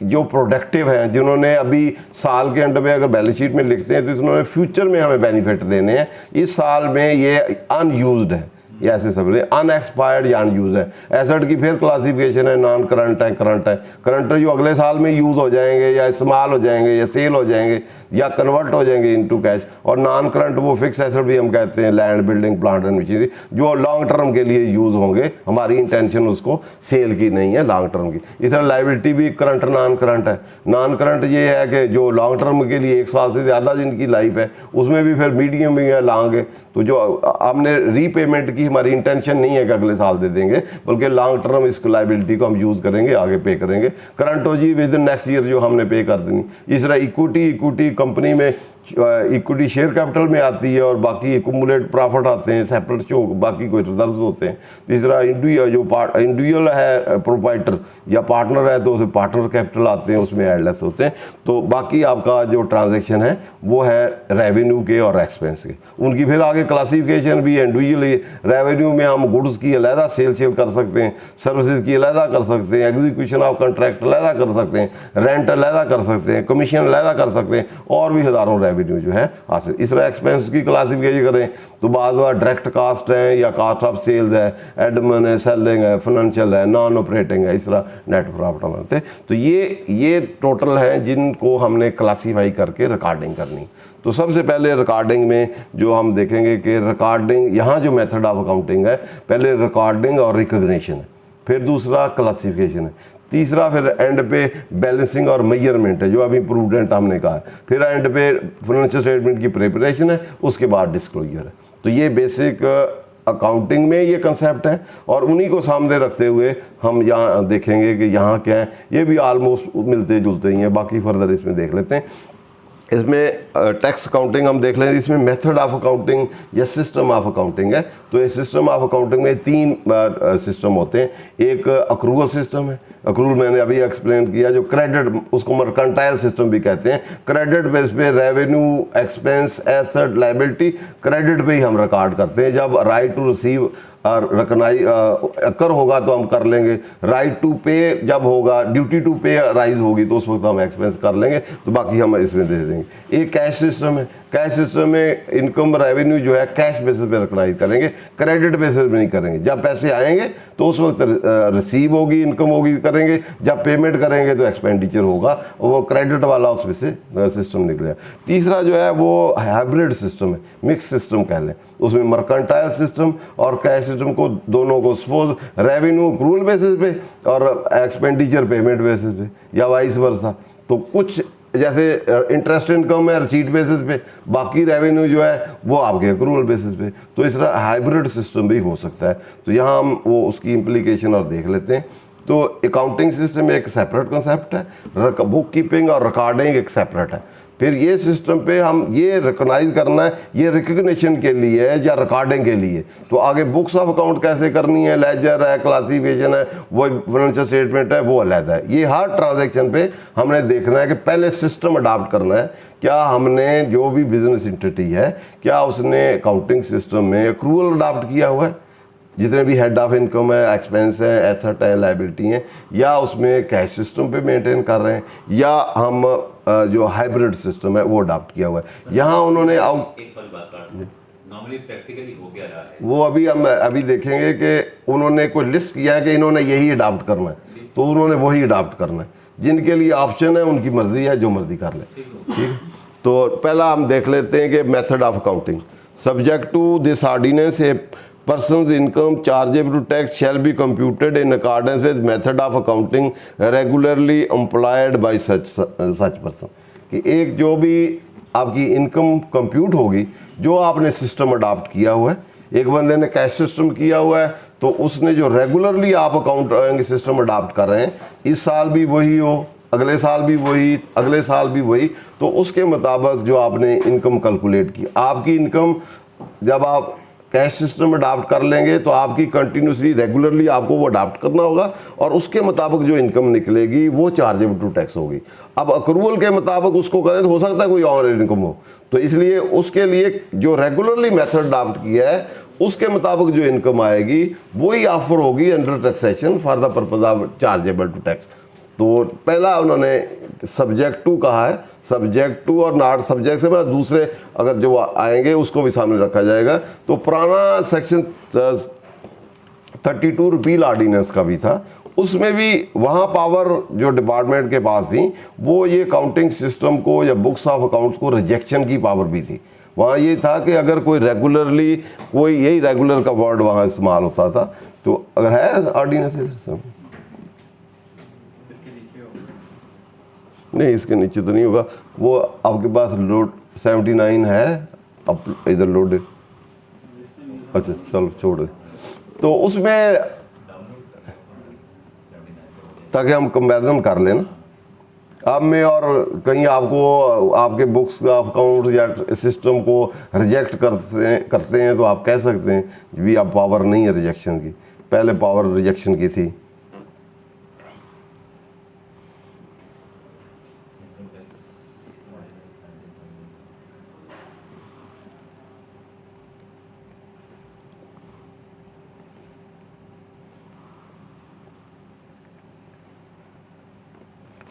जो प्रोडक्टिव हैं, जिन्होंने अभी साल के एंड में अगर बैलेंस शीट में लिखते हैं तो इन्होंने फ्यूचर में हमें बेनिफिट देने हैं, इस साल में ये अनयूज्ड है, ये ऐसे सब अनएक्सपायर्ड या अनयूज है। एसेट की फिर क्लासिफिकेशन है, नॉन करंट है, करंट है। करंट जो अगले साल में यूज़ हो जाएंगे या इस्तेमाल हो जाएंगे या सेल हो जाएंगे या कन्वर्ट हो जाएंगे इनटू कैश। और नॉन करंट वो फिक्स एसेट भी हम कहते हैं, land, building, plant and machinery, जो लॉन्ग टर्म के लिए यूज़ होंगे, हमारी इंटेंशन उसको सेल की नहीं है, लॉन्ग टर्म की। इस तरह लाइबिलिटी भी करंट नॉन करंट है। नॉन करंट ये है कि जो लॉन्ग टर्म के लिए 1 साल से ज़्यादा जिनकी लाइफ है, उसमें भी फिर मीडियम भी है, लॉन्ग है। तो जो हमने रीपेमेंट की, हमारी इंटेंशन नहीं है कि अगले साल दे देंगे, बल्कि लॉन्ग टर्म इस लाइबिलिटी को हम यूज़ करेंगे, आगे पे करेंगे। करंट हो जी विद इन नेक्स्ट ईयर जो हमने पे कर देनी। इस तरह इक्विटी कंपनी में इक्विटी शेयर कैपिटल में आती है और बाकी एक्यूमुलेट प्रॉफिट आते हैं, सेपरेट जो बाकी कोई रिजर्व्स होते हैं। तीसरा इंडिविजुअल है प्रोप्राइटर या पार्टनर है तो उसे पार्टनर कैपिटल आते हैं, उसमें एडलेस होते हैं। तो बाकी आपका जो ट्रांजैक्शन है वो है रेवेन्यू के और एक्सपेंस के, उनकी फिर आगे क्लासिफिकेशन भी है। इंडिविजुअल रेवेन्यू में हम गुड्स की अलहदा सेल कर सकते हैं, सर्विसेज की अलहदा कर सकते हैं, एग्जीक्यूशन ऑफ कॉन्ट्रैक्ट अलहदा कर सकते हैं, रेंट अलहदा कर सकते हैं, कमीशन अलहदा कर सकते हैं, और भी हज़ारों रेवेन्यू जो है हासिल। इस तरह एक्सपेंस की क्लासिफिकेशन करें तो बाद में डायरेक्ट कास्ट है या कास्ट ऑफ सेल्स है, एडमिन है, सेलिंग है, फाइनेंशियल है, नॉन ऑपरेटिंग है, इस तरह नेट प्रॉफिट बनाते हैं। तो ये टोटल है जिनको हमने क्लासीफाई करके रिकॉर्डिंग करनी। तो सबसे पहले रिकॉर्डिंग में जो हम देखेंगे कि रिकॉर्डिंग, यहाँ जो मेथड ऑफ अकाउंटिंग है, पहले रिकॉर्डिंग और रिकॉग्निशन है, फिर दूसरा क्लासिफिकेशन है, तीसरा फिर एंड पे बैलेंसिंग और मेजरमेंट है जो अभी प्रूडेंट हमने कहा है, फिर एंड पे फाइनेंशियल स्टेटमेंट की प्रिपरेशन है, उसके बाद डिस्क्लोजर है। तो ये बेसिक अकाउंटिंग में ये कंसेप्ट है और उन्हीं को सामने रखते हुए हम यहाँ देखेंगे कि यहाँ क्या है। ये भी ऑलमोस्ट मिलते जुलते ही हैं, बाकी फर्दर इसमें देख लेते हैं। इसमें टैक्स अकाउंटिंग हम देख लें, इसमें मेथड ऑफ अकाउंटिंग या सिस्टम ऑफ अकाउंटिंग है। तो ये सिस्टम ऑफ अकाउंटिंग में 3 सिस्टम होते हैं। एक अक्रूवल सिस्टम है, अक्रूवल मैंने अभी एक्सप्लेन किया, जो क्रेडिट, उसको मर्केंटाइल सिस्टम भी कहते हैं। क्रेडिट बेस पे revenue, expense, asset, liability credit पे ही हम रिकॉर्ड करते हैं। जब राइट टू रिसीव और रिकॉग्नाइज कर होगा तो हम कर लेंगे, राइट टू पे जब होगा, ड्यूटी टू पे राइज होगी तो उस वक्त हम एक्सपेंस कर लेंगे, तो बाकी हम इसमें दे देंगे। एक कैश सिस्टम है, कैश सिस्टम में इनकम रेवेन्यू जो है कैश बेसिस पे रिकॉग्नाइज करेंगे, क्रेडिट बेसिस पे नहीं करेंगे। जब पैसे आएंगे तो उस वक्त रिसीव होगी, इनकम होगी करेंगे, जब पेमेंट करेंगे तो एक्सपेंडिचर होगा, और वो क्रेडिट वाला उसमें से सिस्टम निकलेगा। तीसरा जो है वो हाइब्रिड सिस्टम है, मिक्स सिस्टम कह लें। उसमें मर्केंटाइल सिस्टम और कैश सिस्टम को दोनों को सपोज रेवेन्यू अक्रूवल बेसिस पे और एक्सपेंडिचर पेमेंट बेसिस पे या वाइस वर्सा। तो कुछ जैसे इंटरेस्ट इनकम है रिसीट बेसिस पे, बाकी रेवेन्यू जो है वो आपके अक्रूवल बेसिस पे। तो इस तरह हाइब्रिड सिस्टम भी हो सकता है। तो यहाँ हम वो उसकी इम्प्लीकेशन और देख लेते हैं। तो अकाउंटिंग सिस्टम एक सेपरेट कंसेप्ट है, बुक कीपिंग और रिकॉर्डिंग एक सेपरेट है। फिर ये सिस्टम पे हम ये रिकॉग्नाइज करना है, ये रिकग्निशन के लिए है या रिकॉर्डिंग के लिए। तो आगे बुक्स ऑफ अकाउंट कैसे करनी है, लेजर है, क्लासिफिकेशन है, वो फाइनेंशियल स्टेटमेंट है, वो अलग है। ये हर ट्रांजैक्शन पे हमने देखना है कि पहले सिस्टम अडॉप्ट करना है। क्या हमने जो भी बिजनेस एंटिटी है, क्या उसने अकाउंटिंग सिस्टम में अक्रूवल अडॉप्ट किया हुआ है, जितने भी हेड ऑफ इनकम है, एक्सपेंस है, एसेट है, लायबिलिटी है, या उसमें कैश सिस्टम पे मेंटेन कर रहे हैं, या हम जो हाइब्रिड सिस्टम है वो अडॉप्ट किया हुआ है। यहाँ उन्होंने नॉर्मली प्रैक्टिकली हो क्या रहा है वो अभी देखेंगे कि उन्होंने कोई लिस्ट किया है कि इन्होंने यही अडॉप्ट करना है, तो उन्होंने वही अडॉप्ट करना है। जिनके लिए ऑप्शन है उनकी मर्जी है, जो मर्जी कर ले। ठीक है, तो पहला हम देख लेते हैं कि method of accounting. Subject to this ordinance a person's income chargeable to tax shall be computed in accordance with method of accounting regularly employed by such person। कि एक जो भी आपकी इनकम कंप्यूट होगी, जो आपने सिस्टम अडॉप्ट किया हुआ है, एक बंदे ने कैश सिस्टम किया हुआ है तो उसने जो रेगुलरली आप अकाउंट सिस्टम अडॉप्ट कर रहे हैं, इस साल भी वही हो, अगले साल भी वही, अगले साल भी वही, तो उसके मुताबिक जो आपने इनकम कैलकुलेट की, आपकी इनकम जब आप कैश सिस्टम अडॉप्ट कर लेंगे तो आपकी कंटिन्यूसली रेगुलरली आपको वो अडॉप्ट करना होगा, और उसके मुताबिक जो इनकम निकलेगी वो चार्जेबल टू टैक्स होगी। अब अक्रूवल के मुताबिक उसको करें तो हो सकता है कोई और इनकम हो, तो इसलिए उसके लिए जो रेगुलरली मेथड अडॉप्ट किया है उसके मुताबिक जो इनकम आएगी वही ऑफर होगी under taxation for the purpose of chargeable to tax. तो पहला उन्होंने सब्जेक्ट टू कहा है, सब्जेक्ट टू और नॉट सब्जेक्ट से दूसरे अगर जो आएंगे उसको भी सामने रखा जाएगा। तो पुराना सेक्शन 32 रिपील ऑर्डिनेंस का भी था, उसमें भी वहाँ पावर जो डिपार्टमेंट के पास थी वो ये अकाउंटिंग सिस्टम को या बुक्स ऑफ अकाउंट्स को रिजेक्शन की पावर भी थी। वहाँ ये था कि अगर कोई रेगुलरली, कोई यही रेगुलर का वर्ड वहाँ इस्तेमाल होता था, तो अगर है ऑर्डिनेंस नहीं, इसके नीचे तो नहीं होगा, वो आपके पास लोड 79 है, अब इधर लोड, अच्छा चलो छोड़ दे। तो उसमें ताकि हम कंपैरिजन कर लेना, अब में और कहीं आपको आपके बुक्स का अकाउंट या सिस्टम को रिजेक्ट करते हैं तो आप कह सकते हैं भी अब पावर नहीं है रिजेक्शन की, पहले पावर रिजेक्शन की थी।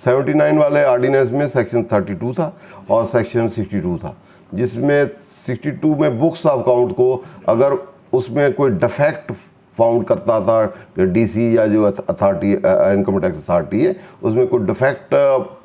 सेवेंटी 79 वाले ऑर्डिनेंस में सेक्शन 32 था और सेक्शन 62 था, जिसमें 62 में बुक्स ऑफ अकाउंट को अगर उसमें कोई डिफेक्ट फाउंड करता था कि डीसी या जो अथॉरिटी इनकम टैक्स अथॉरिटी है उसमें कोई डिफेक्ट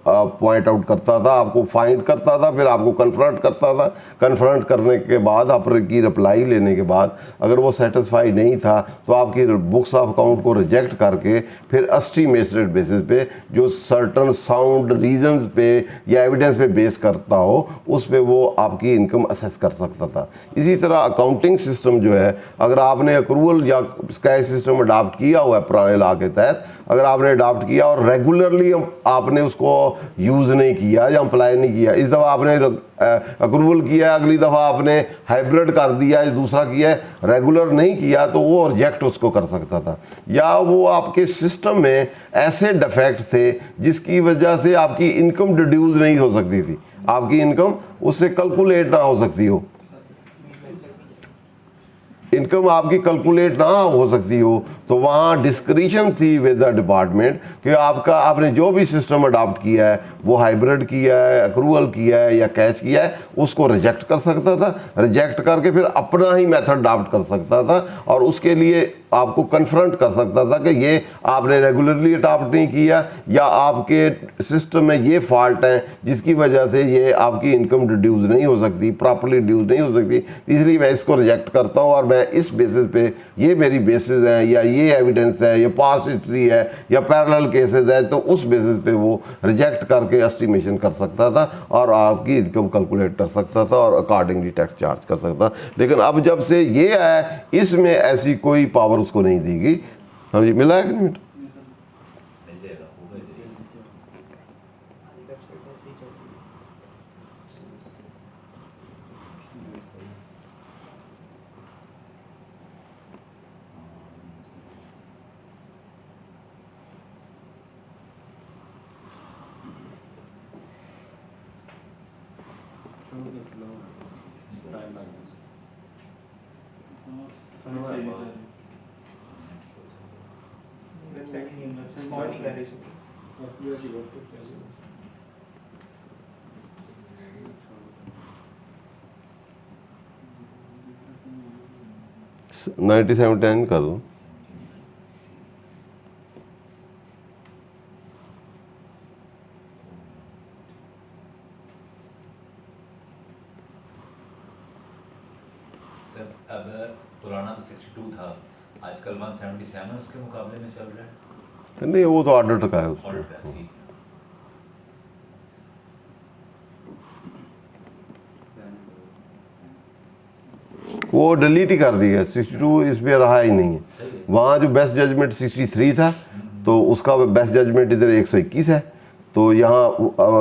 पॉइंट आउट करता था, आपको फाइंड करता था, फिर आपको कन्फ्रंट करता था। कन्फ्रंट करने के बाद आपकी रिप्लाई लेने के बाद अगर वो सेटिस्फाई नहीं था तो आपकी बुक्स ऑफ अकाउंट को रिजेक्ट करके फिर एस्टीमेटेड बेसिस पे जो सर्टन साउंड रीजंस पे या एविडेंस पे बेस करता हो उस पे वो आपकी इनकम असेस कर सकता था। इसी तरह अकाउंटिंग सिस्टम जो है, अगर आपने अक्रूवल या कैश सिस्टम अडॉप्ट किया हुआ है पुराने लॉ के तहत, अगर आपने अडॉप्ट किया और रेगुलरली आपने उसको यूज़ नहीं किया या अप्लाई नहीं किया। इस दफ़ा आपने अप्रूवल किया, अगली दफ़ा आपने हाइब्रिड कर दिया, दूसरा किया है, रेगुलर नहीं किया, तो वो रिजेक्ट उसको कर सकता था। या वो आपके सिस्टम में ऐसे डिफेक्ट थे जिसकी वजह से आपकी इनकम डिड्यूस नहीं हो सकती थी, आपकी इनकम उससे कैलकुलेट ना हो सकती हो, इनकम आपकी कैलकुलेट ना हो सकती हो, तो वहाँ डिस्क्रिशन थी विद द डिपार्टमेंट कि आपने जो भी सिस्टम अडॉप्ट किया है, वो हाइब्रिड किया है, अक्रूवल किया है या कैश किया है, उसको रिजेक्ट कर सकता था। रिजेक्ट करके फिर अपना ही मेथड अडॉप्ट कर सकता था और उसके लिए आपको कन्फ्रंट कर सकता था कि ये आपने रेगुलरली अडॉप्ट नहीं किया या आपके सिस्टम में ये फॉल्ट है जिसकी वजह से ये आपकी इनकम डिड्यूस नहीं हो सकती, प्रॉपर्ली डिड्यूस नहीं हो सकती, इसलिए मैं इसको रिजेक्ट करता हूँ और मैं इस बेसिस पे, ये मेरी बेसिस है या ये एविडेंस है, ये पास्ट हिस्ट्री है या पैरेलल केसेस है, तो उस बेसिस पे वो रिजेक्ट करके एस्टिमेशन कर सकता था और आपकी इनकम कैलकुलेट कर सकता था और अकॉर्डिंगली टैक्स चार्ज कर सकता। लेकिन अब जब से ये आया, इसमें ऐसी कोई पावर उसको नहीं दी गई। हाँ जी, मिला है कि नहीं? सर 9710 कर दो। सर अब पुराना तो 62 था, आजकल 177 उसके मुकाबले में चल रहा है। नहीं, वो तो ऑर्डर का है उसमें। ऑर्डर का, ठीक। वो डिलीट ही कर दिया, 62 इस पर रहा ही नहीं है। वहाँ जो बेस्ट जजमेंट 63 था, तो उसका बेस्ट जजमेंट इधर 121 है, तो यहाँ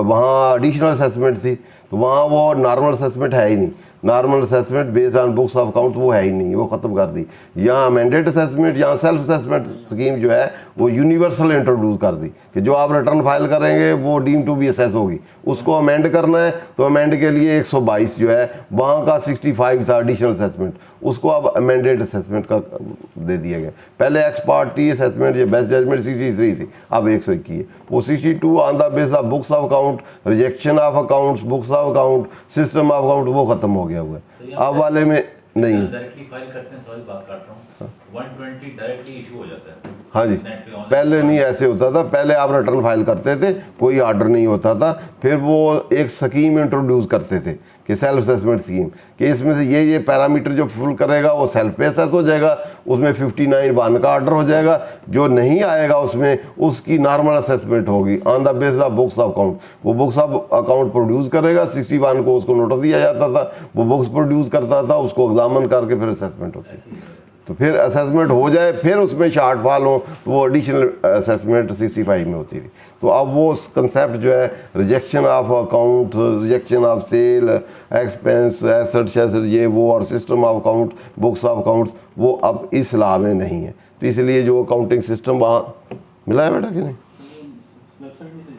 वहाँ एडिशनल असेसमेंट थी, तो वहाँ वो नॉर्मल असेसमेंट है ही नहीं। Normal assessment based on books of account वो है ही नहीं, वो ख़त्म कर दी। यहाँ अमेंडेड असेसमेंट, यहाँ सेल्फ असेसमेंट स्कीम जो है वो यूनिवर्सल इंट्रोड्यूस कर दी कि जो आप रिटर्न फाइल करेंगे वो डीम टू बी असेस होगी। उसको अमेंड करना है तो अमेंड के लिए 122 जो है, वहाँ का 65 था एडिशनल असेसमेंट, उसको अब अमेंडेड असेसमेंट का दे दिया गया। पहले एक्स पार्टी असेसमेंट या बेस्ट जजमेंट 63 थी, अब 121 है। वो 62 on the base of books of account, rejection of accounts, books of account, system of account, वो खत्म हो गया हुआ है। अब वाले में नहीं, डायरेक्टली फाइल करते हैं, सॉरी बात काट रहा हूँ, 120 डायरेक्टली इशू हो जाता है। हाँ जी, पहले नहीं ऐसे होता था। पहले आप रिटर्न फाइल करते थे, कोई ऑर्डर नहीं होता था, फिर वो एक स्कीम इंट्रोड्यूस करते थे कि सेल्फ असेसमेंट स्कीम, कि इसमें से ये पैरामीटर जो फुल करेगा वो सेल्फ पे असेस हो जाएगा, उसमें 59(1) का ऑर्डर हो जाएगा, जो नहीं आएगा उसमें उसकी नॉर्मल असेसमेंट होगी on the base of books of account. वो बुक्स ऑफ अकाउंट प्रोड्यूस करेगा, 61 को उसको नोटिस दिया जाता था, वो बुक्स प्रोड्यूस करता था, उसको एग्जामिन करके फिर असेसमेंट होती है। तो फिर असेसमेंट हो जाए, फिर उसमें शॉर्टफॉल हो तो वो एडिशनल असेसमेंट 65 में होती थी। तो अब वो कंसेप्ट जो है rejection of account, rejection of sale, expense, asset share, ये वो, और system of account, books of account, वो अब इस लॉ में नहीं है। तो इसलिए जो अकाउंटिंग सिस्टम वहाँ मिला है बेटा कि नहीं?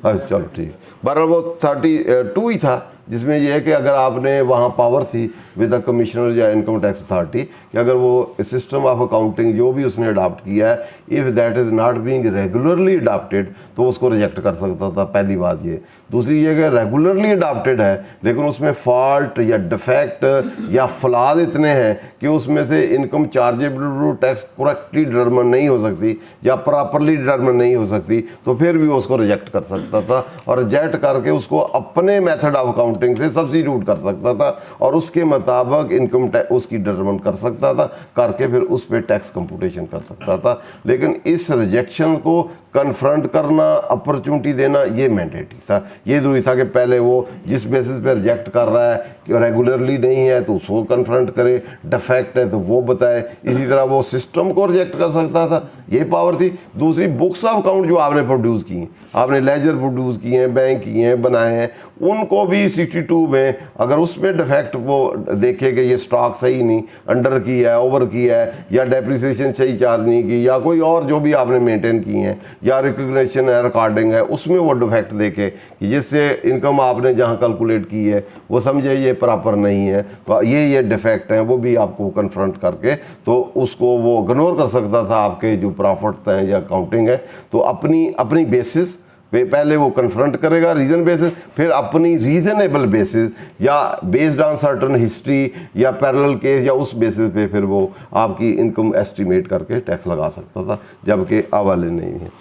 अच्छा चलो ठीक। बहरहाल वो 32 ही था, जिसमें यह है कि अगर आपने वहाँ पावर थी विद द कमिश्नर या इनकम टैक्स अथॉरिटी कि अगर वो सिस्टम ऑफ अकाउंटिंग जो भी उसने अडॉप्ट किया है, if that is not being regularly adopted, तो उसको रिजेक्ट कर सकता था। पहली बात ये। दूसरी ये कि रेगुलरली अडॉप्टेड है लेकिन उसमें फॉल्ट या डिफेक्ट या फ्लॉज इतने हैं कि उसमें से income chargeable tax correctly determine नहीं हो सकती या प्रॉपरली डिटरमिन नहीं हो सकती, तो फिर भी उसको रिजेक्ट कर सकता था और रिजेक्ट करके उसको अपने मेथड ऑफ अकाउंटिंग से सब्स्टिट्यूट कर सकता था और उसके मुताबिक इनकम टैक्स उसकी डिटरमिन कर सकता था, करके फिर उस पर टैक्स कंप्यूटेशन कर सकता था। लेकिन इस रिजेक्शन को कन्फ्रंट करना, अपॉर्चुनिटी देना, ये मैंडेटरी था। ये जरूरी था कि पहले वो जिस बेसिस पे रिजेक्ट कर रहा है कि रेगुलरली नहीं है तो उसको कन्फ्रंट करे, डिफेक्ट है तो वो बताए। इसी तरह वो सिस्टम को रिजेक्ट कर सकता था, ये पावर थी। दूसरी, बुक्स ऑफ अकाउंट जो आपने प्रोड्यूस की हैं, आपने लेजर प्रोड्यूस किए हैं, बैंक किए हैं, बनाए हैं, उनको भी 62 में अगर उसमें डिफेक्ट वो देखे कि ये स्टॉक सही नहीं, अंडर किया है, ओवर किया है, या डेप्रिसिएशन सही चार्ज नहीं की, या कोई और जो भी आपने मेंटेन किए हैं, या रिकग्निशन है, रिकॉर्डिंग है, उसमें वो डिफेक्ट देखे कि जिससे इनकम आपने जहाँ कैलकुलेट की है वो समझे ये प्रॉपर नहीं है, तो ये डिफेक्ट हैं, वो भी आपको कन्फ्रंट करके तो उसको वो इग्नोर कर सकता था आपके जो प्रॉफिट हैं या अकाउंटिंग है। तो अपनी बेसिस पहले वो कन्फ्रंट करेगा, रीजन बेसिस, फिर अपनी रीजनेबल बेसिस या बेस्ड ऑन सर्टन हिस्ट्री या पैरेलल केस या उस बेसिस पे फिर वो आपकी इनकम एस्टिमेट करके टैक्स लगा सकता था, जबकि अब वाले नहीं है।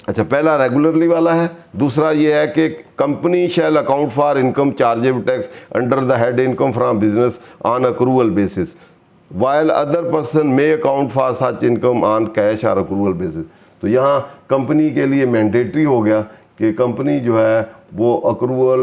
अच्छा, पहला रेगुलरली वाला है। दूसरा ये है कि company shall account for income chargeable tax under the head income from business on accrual basis while other person may account for such income on cash और अक्रूवल बेसिस। तो यहाँ कंपनी के लिए मैंडेटरी हो गया कि कंपनी जो है वो अक्रूवल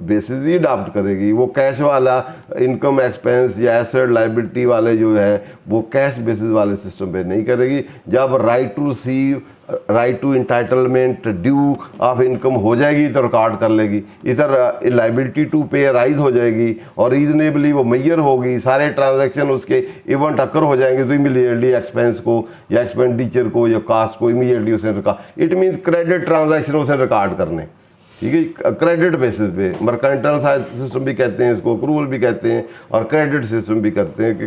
बेसिस ही अडॉप्ट करेगी, वो कैश वाला इनकम एक्सपेंस या एसेट लाइबिलिटी वाले जो है वो कैश बेसिस वाले सिस्टम पे नहीं करेगी। जब right to receive, right to entitlement, due of income हो जाएगी तो रिकॉर्ड कर लेगी, इधर लाइबिलिटी टू पे राइज हो जाएगी और रीजनेबली वो मैयर होगी, सारे ट्रांजैक्शन उसके इवेंट अकर हो जाएंगे तो इमीडिएटली एक्सपेंस को या एक्सपेंडिचर को या कास्ट को इमीडिएटली उसने record, it means credit transaction उसने रिकॉर्ड करने, ठीक है, क्रेडिट बेसिस पे। मर्केंटाइल सिस्टम भी कहते हैं इसको, अक्रूवल भी कहते हैं, और क्रेडिट सिस्टम भी करते हैं कि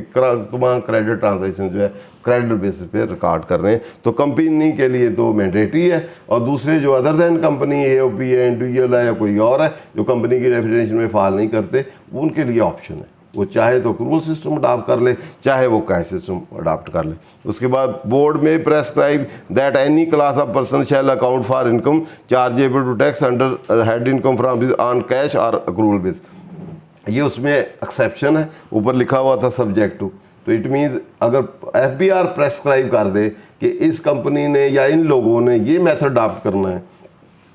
तमाम क्रेडिट ट्रांजैक्शन जो है क्रेडिट बेसिस पे रिकॉर्ड कर रहे हैं। तो कंपनी के लिए तो मैंडेटरी है, और दूसरे जो अदर दैन कंपनी AOP है, इंडिविजुअल है या कोई और है जो कंपनी की डेफिनेशन में फॉल नहीं करते, उनके लिए ऑप्शन है, वो चाहे तो अक्रूवल सिस्टम अडॉप्ट कर ले, चाहे वो कैश सिस्टम अडॉप्ट कर ले। उसके बाद बोर्ड में prescribe that any class of person shall account for income chargeable to tax under head income from on cash और अक्रूवल बेस। ये उसमें एक्सेप्शन है, ऊपर लिखा हुआ था सब्जेक्ट टू। तो इट मीन्स अगर FBR प्रेस्क्राइब कर दे कि इस कंपनी ने या इन लोगों ने ये मेथड अडॉप्ट करना है,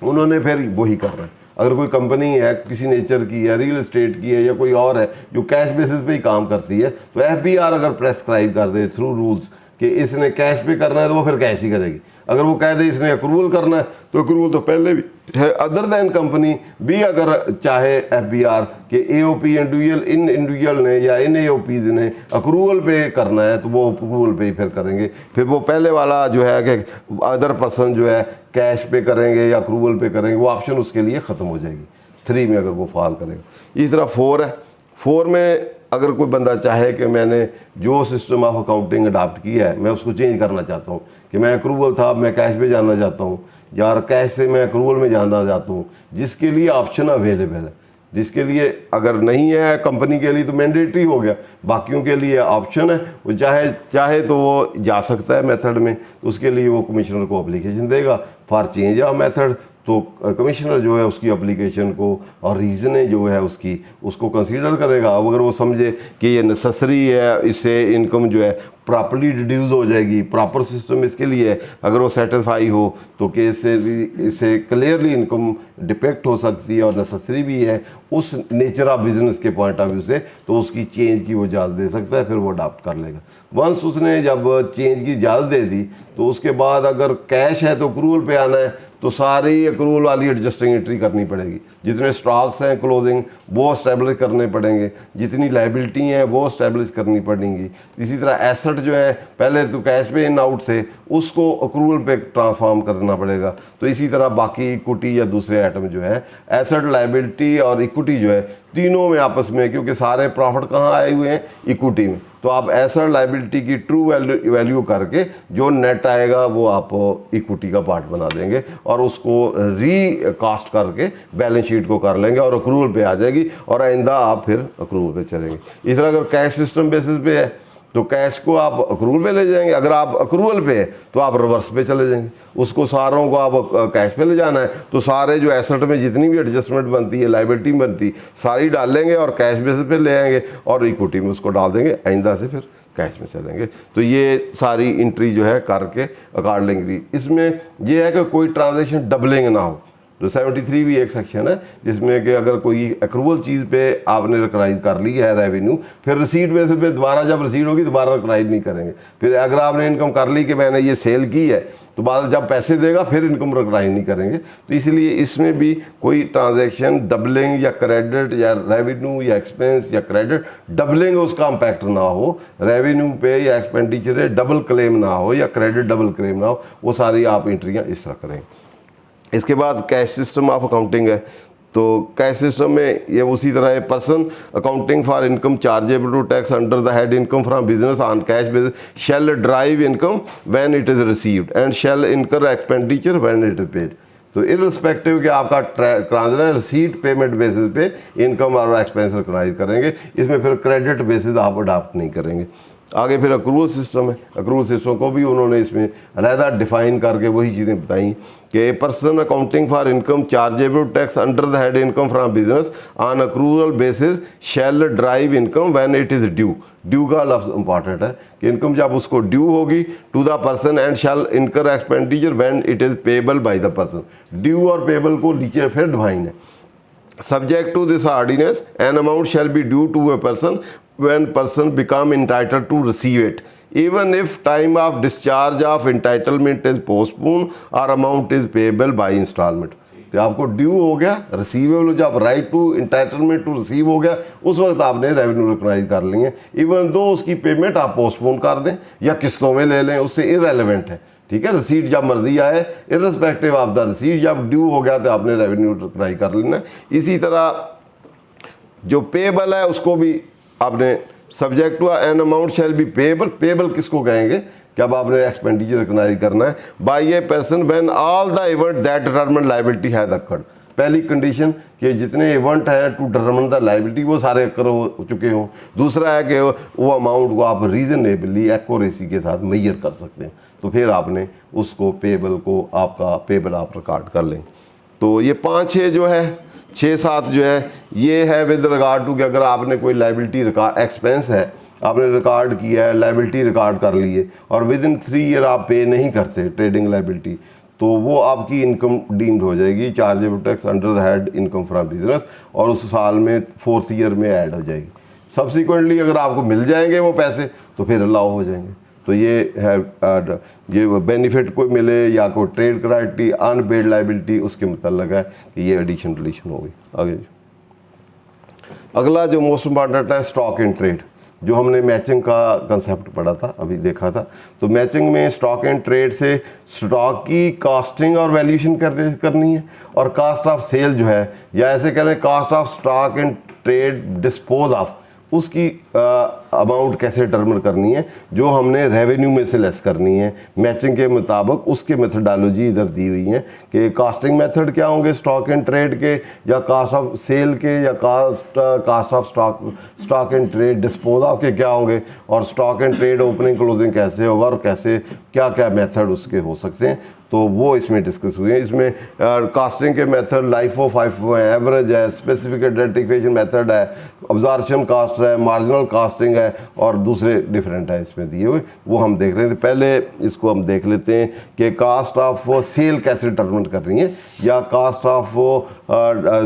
उन्होंने फिर वही कर रहे हैं। अगर कोई कंपनी है किसी नेचर की है, रियल एस्टेट की है या कोई और है जो कैश बेसिस पे ही काम करती है, तो FBR अगर प्रेस्क्राइब कर दे थ्रू रूल्स कि इसने कैश पे करना है तो वो फिर कैश ही करेगी। अगर वो कह दे इसने अक्रूवल करना है तो अक्रूवल तो पहले भी है। अदर दैन कंपनी भी अगर चाहे FBR के AOP इंडिविजुअल ने या इन AOPs ने अक्रूवल पे करना है तो वो अक्रूवल पे ही फिर करेंगे। फिर वो पहले वाला जो है कि अदर पर्सन जो है कैश पे करेंगे या अक्रूवल पे करेंगे, वो ऑप्शन उसके लिए ख़त्म हो जाएगी 3 में अगर वो फॉल करेगा। इस तरह 4 है। 4 में अगर कोई बंदा चाहे कि मैंने जो सिस्टम ऑफ अकाउंटिंग अडॉप्ट किया है मैं उसको चेंज करना चाहता हूँ, कि मैं अक्रूवल था अब मैं कैश पे जाना चाहता हूँ, या कैश से मैं अक्रूवल में जाना चाहता हूँ, जिसके लिए ऑप्शन अवेलेबल है। जिसके लिए अगर नहीं है कंपनी के लिए तो मैंडेटरी हो गया, बाकियों के लिए ऑप्शन है, वो चाहे तो वो जा सकता है मेथड में, तो उसके लिए वो कमिश्नर को एप्लीकेशन देगा फॉर चेंज ऑफ मेथड। तो कमिश्नर जो है उसकी एप्लीकेशन को और रीज़न जो है उसको कंसीडर करेगा। अब अगर वो समझे कि ये नेसेसरी है, इससे इनकम जो है प्रॉपर्ली डिड्यूस हो जाएगी, प्रॉपर सिस्टम इसके लिए है, अगर वो सेटिस्फाई हो तो कि इससे क्लियरली इनकम डिपेक्ट हो सकती है और नेसेसरी भी है उस नेचर ऑफ बिजनेस के पॉइंट ऑफ व्यू से, तो उसकी चेंज की वो इजाज़त दे सकता है, फिर वो अडॉप्ट कर लेगा। वंस उसने जब चेंज की इजाज़त दे दी तो उसके बाद अगर कैश है तो अक्रूवल पे आना है तो सारी अक्रूवल वाली एडजस्टिंग एंट्री करनी पड़ेगी। जितने स्टॉक्स हैं क्लोजिंग वो इस्टेब्लिश करने पड़ेंगे, जितनी लाइबिलिटी हैं वो इस्टेब्लिश करनी पड़ेंगी। इसी तरह एसेट जो है पहले तो कैश पे इन आउट थे उसको अक्रूवल पे ट्रांसफॉर्म करना पड़ेगा। तो इसी तरह बाकी इक्विटी या दूसरे आइटम जो है एसेट लाइबिलिटी और इक्विटी जो है तीनों में आपस में, क्योंकि सारे प्रॉफिट कहाँ आए हुए हैं इक्विटी में, तो आप एसेट लाइबिलिटी की ट्रू वैल्यू करके जो नेट आएगा वो आप इक्विटी का पार्ट बना देंगे और उसको रीकास्ट करके बैलेंस शीट को कर लेंगे और अक्रूवल पे आ जाएगी और आइंदा आप फिर अक्रूवल पे चलेंगे। इस तरह अगर कैश सिस्टम बेसिस पे है तो कैश को आप अक्रूवल पे ले जाएंगे, अगर आप अक्रूवल पे है तो आप रिवर्स पे चले जाएंगे, उसको सारों को आप कैश पे ले जाना है तो सारे जो एसेट में जितनी भी एडजस्टमेंट बनती है, लाइबिलिटी बनती, सारी डाल लेंगे और कैश बेसिस पे ले आएंगे और इक्विटी में उसको डाल देंगे, आइंदा से फिर कैश में चलेंगे। तो ये सारी एंट्री जो है करके अकॉर्डिंगली, इसमें ये है कि कोई ट्रांजेक्शन डबलिंग ना हो। तो 73 भी एक सेक्शन है जिसमें कि अगर कोई एक्रूवल चीज़ पे आपने रिकॉग्नाइज कर ली है रेवेन्यू, फिर रिसीट बेसिस पे दोबारा जब रिसीट होगी दोबारा रिकॉग्नाइज नहीं करेंगे। फिर अगर आपने इनकम कर ली कि मैंने ये सेल की है तो बाद जब पैसे देगा फिर इनकम रिकॉग्नाइज नहीं करेंगे। तो इसलिए इसमें भी कोई ट्रांजैक्शन डबलिंग या क्रेडिट या रेवेन्यू या एक्सपेंस या क्रेडिट डबलिंग उसका इम्पैक्ट ना हो, रेवेन्यू पे या एक्सपेंडिचर डबल क्लेम ना हो या क्रेडिट डबल क्लेम ना हो, वो सारी आप एंट्रियाँ इस तरह करें। इसके बाद कैश सिस्टम ऑफ अकाउंटिंग है। तो कैश सिस्टम में ये उसी तरह है, person accounting for income chargeable to tax under the head income from business on cash basis shall drive income when it is received and shall incur expenditure when it is paid. तो irrespective कि आपका transaction receipt payment basis पे income और expense recognise करेंगे, इसमें फिर credit basis आप adopt नहीं करेंगे। आगे फिर अक्रूवल सिस्टम है, अक्रूवल सिस्टम को भी उन्होंने इसमें अलहदा डिफाइन करके वही चीज़ें बताई कि person accounting for income chargeable tax under the head income from business on accrual basis shall drive income when it is due. Due का लफ्ज़ इंपॉर्टेंट है कि इनकम जब उसको ड्यू होगी to the person and shall incur expenditure when it is payable by the person. Due और payable को नीचे फिर डिफाइन है। Subject to this ordinance, an amount shall be due to a person when person become entitled to receive it, even if time of discharge of entitlement is postponed or amount is payable by installment। तो आपको due हो गया, receivable जब right to entitlement to receive हो गया, उस वक्त आपने रेवेन्यू रिकॉग्नाइज कर लेंगे, इवन दो उसकी पेमेंट आप पोस्टपोन कर दें या किस्तों में ले लें, उससे इररेलेवेंट है। ठीक है, रिसीट जब मर्जी आए इररिस्पेक्टिव ऑफ द रिसीट, जब ड्यू हो गया तो आपने रेवेन्यू रिकॉग्नाइज कर लेना। इसी तरह जो पेबल है उसको भी आपने subject to an amount shall be payable. Payable किसको कहेंगे कि अब आपने एक्सपेंडिचर रिकॉग्नाइज करना है by a person when all the event that determined liability has occurred. पहली कंडीशन कि जितने इवेंट है टू डिटरमिन द लायबिलिटी वो सारे अकर हो चुके हों। दूसरा है कि वो अमाउंट को आप रीजनेबली एक्यूरेसी के साथ मेजर कर सकते हैं, तो फिर आपने उसको पेबल को आपका पेबल आप रिकॉर्ड कर लें। तो ये 5-6 जो है 6-7 जो है ये है विद रिगार्ड टू कि अगर आपने कोई लायबिलिटी रिकॉर्ड एक्सपेंस है आपने रिकॉर्ड किया है, लायबिलिटी रिकॉर्ड कर ली है और विद इन 3 ईयर आप पे नहीं करते ट्रेडिंग लायबिलिटी, तो वो आपकी इनकम डीम्ड हो जाएगी chargeable tax under the head income from business और उस साल में 4th ईयर में ऐड हो जाएगी। सब्सिक्वेंटली अगर आपको मिल जाएंगे वो पैसे तो फिर अलाउ हो जाएंगे। तो ये है ये बेनिफिट कोई मिले या कोई ट्रेड क्रेडिट अनपेड लायबिलिटी उसके मतलब है कि ये एडिशन डिलीशन होगी। आगे अगला जो मोस्ट इम्पॉर्टेंट है स्टॉक इन ट्रेड, जो हमने मैचिंग का कंसेप्ट पढ़ा था अभी देखा था। तो मैचिंग में स्टॉक एंड ट्रेड से स्टॉक की कॉस्टिंग और वैल्यूएशन करनी है और कास्ट ऑफ सेल जो है या ऐसे कह लें cost of stock and trade dispose of उसकी अमाउंट कैसे डिटरमिन करनी है जो हमने रेवेन्यू में से लेस करनी है मैचिंग के मुताबिक। उसके मेथडोलॉजी इधर दी हुई है कि कास्टिंग मेथड क्या होंगे स्टॉक एंड ट्रेड के या कास्ट ऑफ सेल के या cost of stock and trade dispose of के क्या होंगे और stock and trade opening closing कैसे होगा और कैसे क्या क्या मेथड उसके हो सकते हैं, तो वो इसमें डिस्कस हुए हैं। इसमें कास्टिंग के मेथड लाइफ ऑफ एवरेज है, स्पेसिफिक आइडेंटिफिकेशन मेथड है, अब्जॉर्प्शन कास्ट है, मार्जिनल कास्टिंग है और दूसरे डिफरेंट है इसमें दिए हुए, वो हम देख रहे थे। पहले इसको हम देख लेते हैं कि कास्ट ऑफ सेल कैसे डिटरमिन करनी है या cost of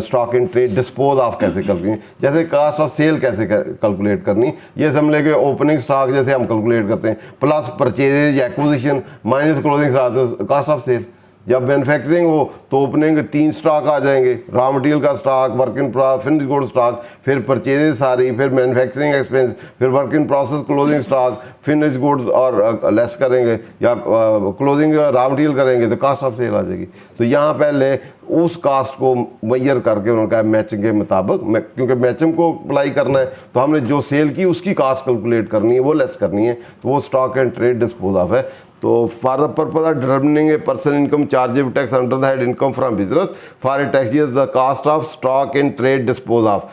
stock and trade dispose of कैसे करनी है। जैसे कास्ट ऑफ सेल कैसे कैलकुलेट करनी, ये समझ लें कि ओपनिंग स्टॉक जैसे हम कैलकुलेट करते हैं plus purchase acquisition minus closing stock cost of sale. जब मैन्युफैक्चरिंग हो तो ओपनिंग 3 स्टॉक आ जाएंगे, रॉ मटेरियल का stock, work in finish good stock, फिर परचेजेस सारी, फिर मैन्युफैक्चरिंग एक्सपेंस, फिर work in process closing stock, finish goods और लेस करेंगे या क्लोजिंग रॉ मटेरियल करेंगे तो कास्ट ऑफ सेल आ जाएगी। तो यहाँ पहले उस कास्ट को मेजर करके उन्होंने कहा मैचिंग के मुताबिक, क्योंकि मैचिंग को अप्लाई करना है तो हमने जो सेल की उसकी कास्ट कैलकुलेट करनी है वो लेस करनी है, तो वो stock and trade dispose of है। तो for the purpose of determining a person income chargeable tax under the head income from business for a tax year the cost of stock and trade dispose of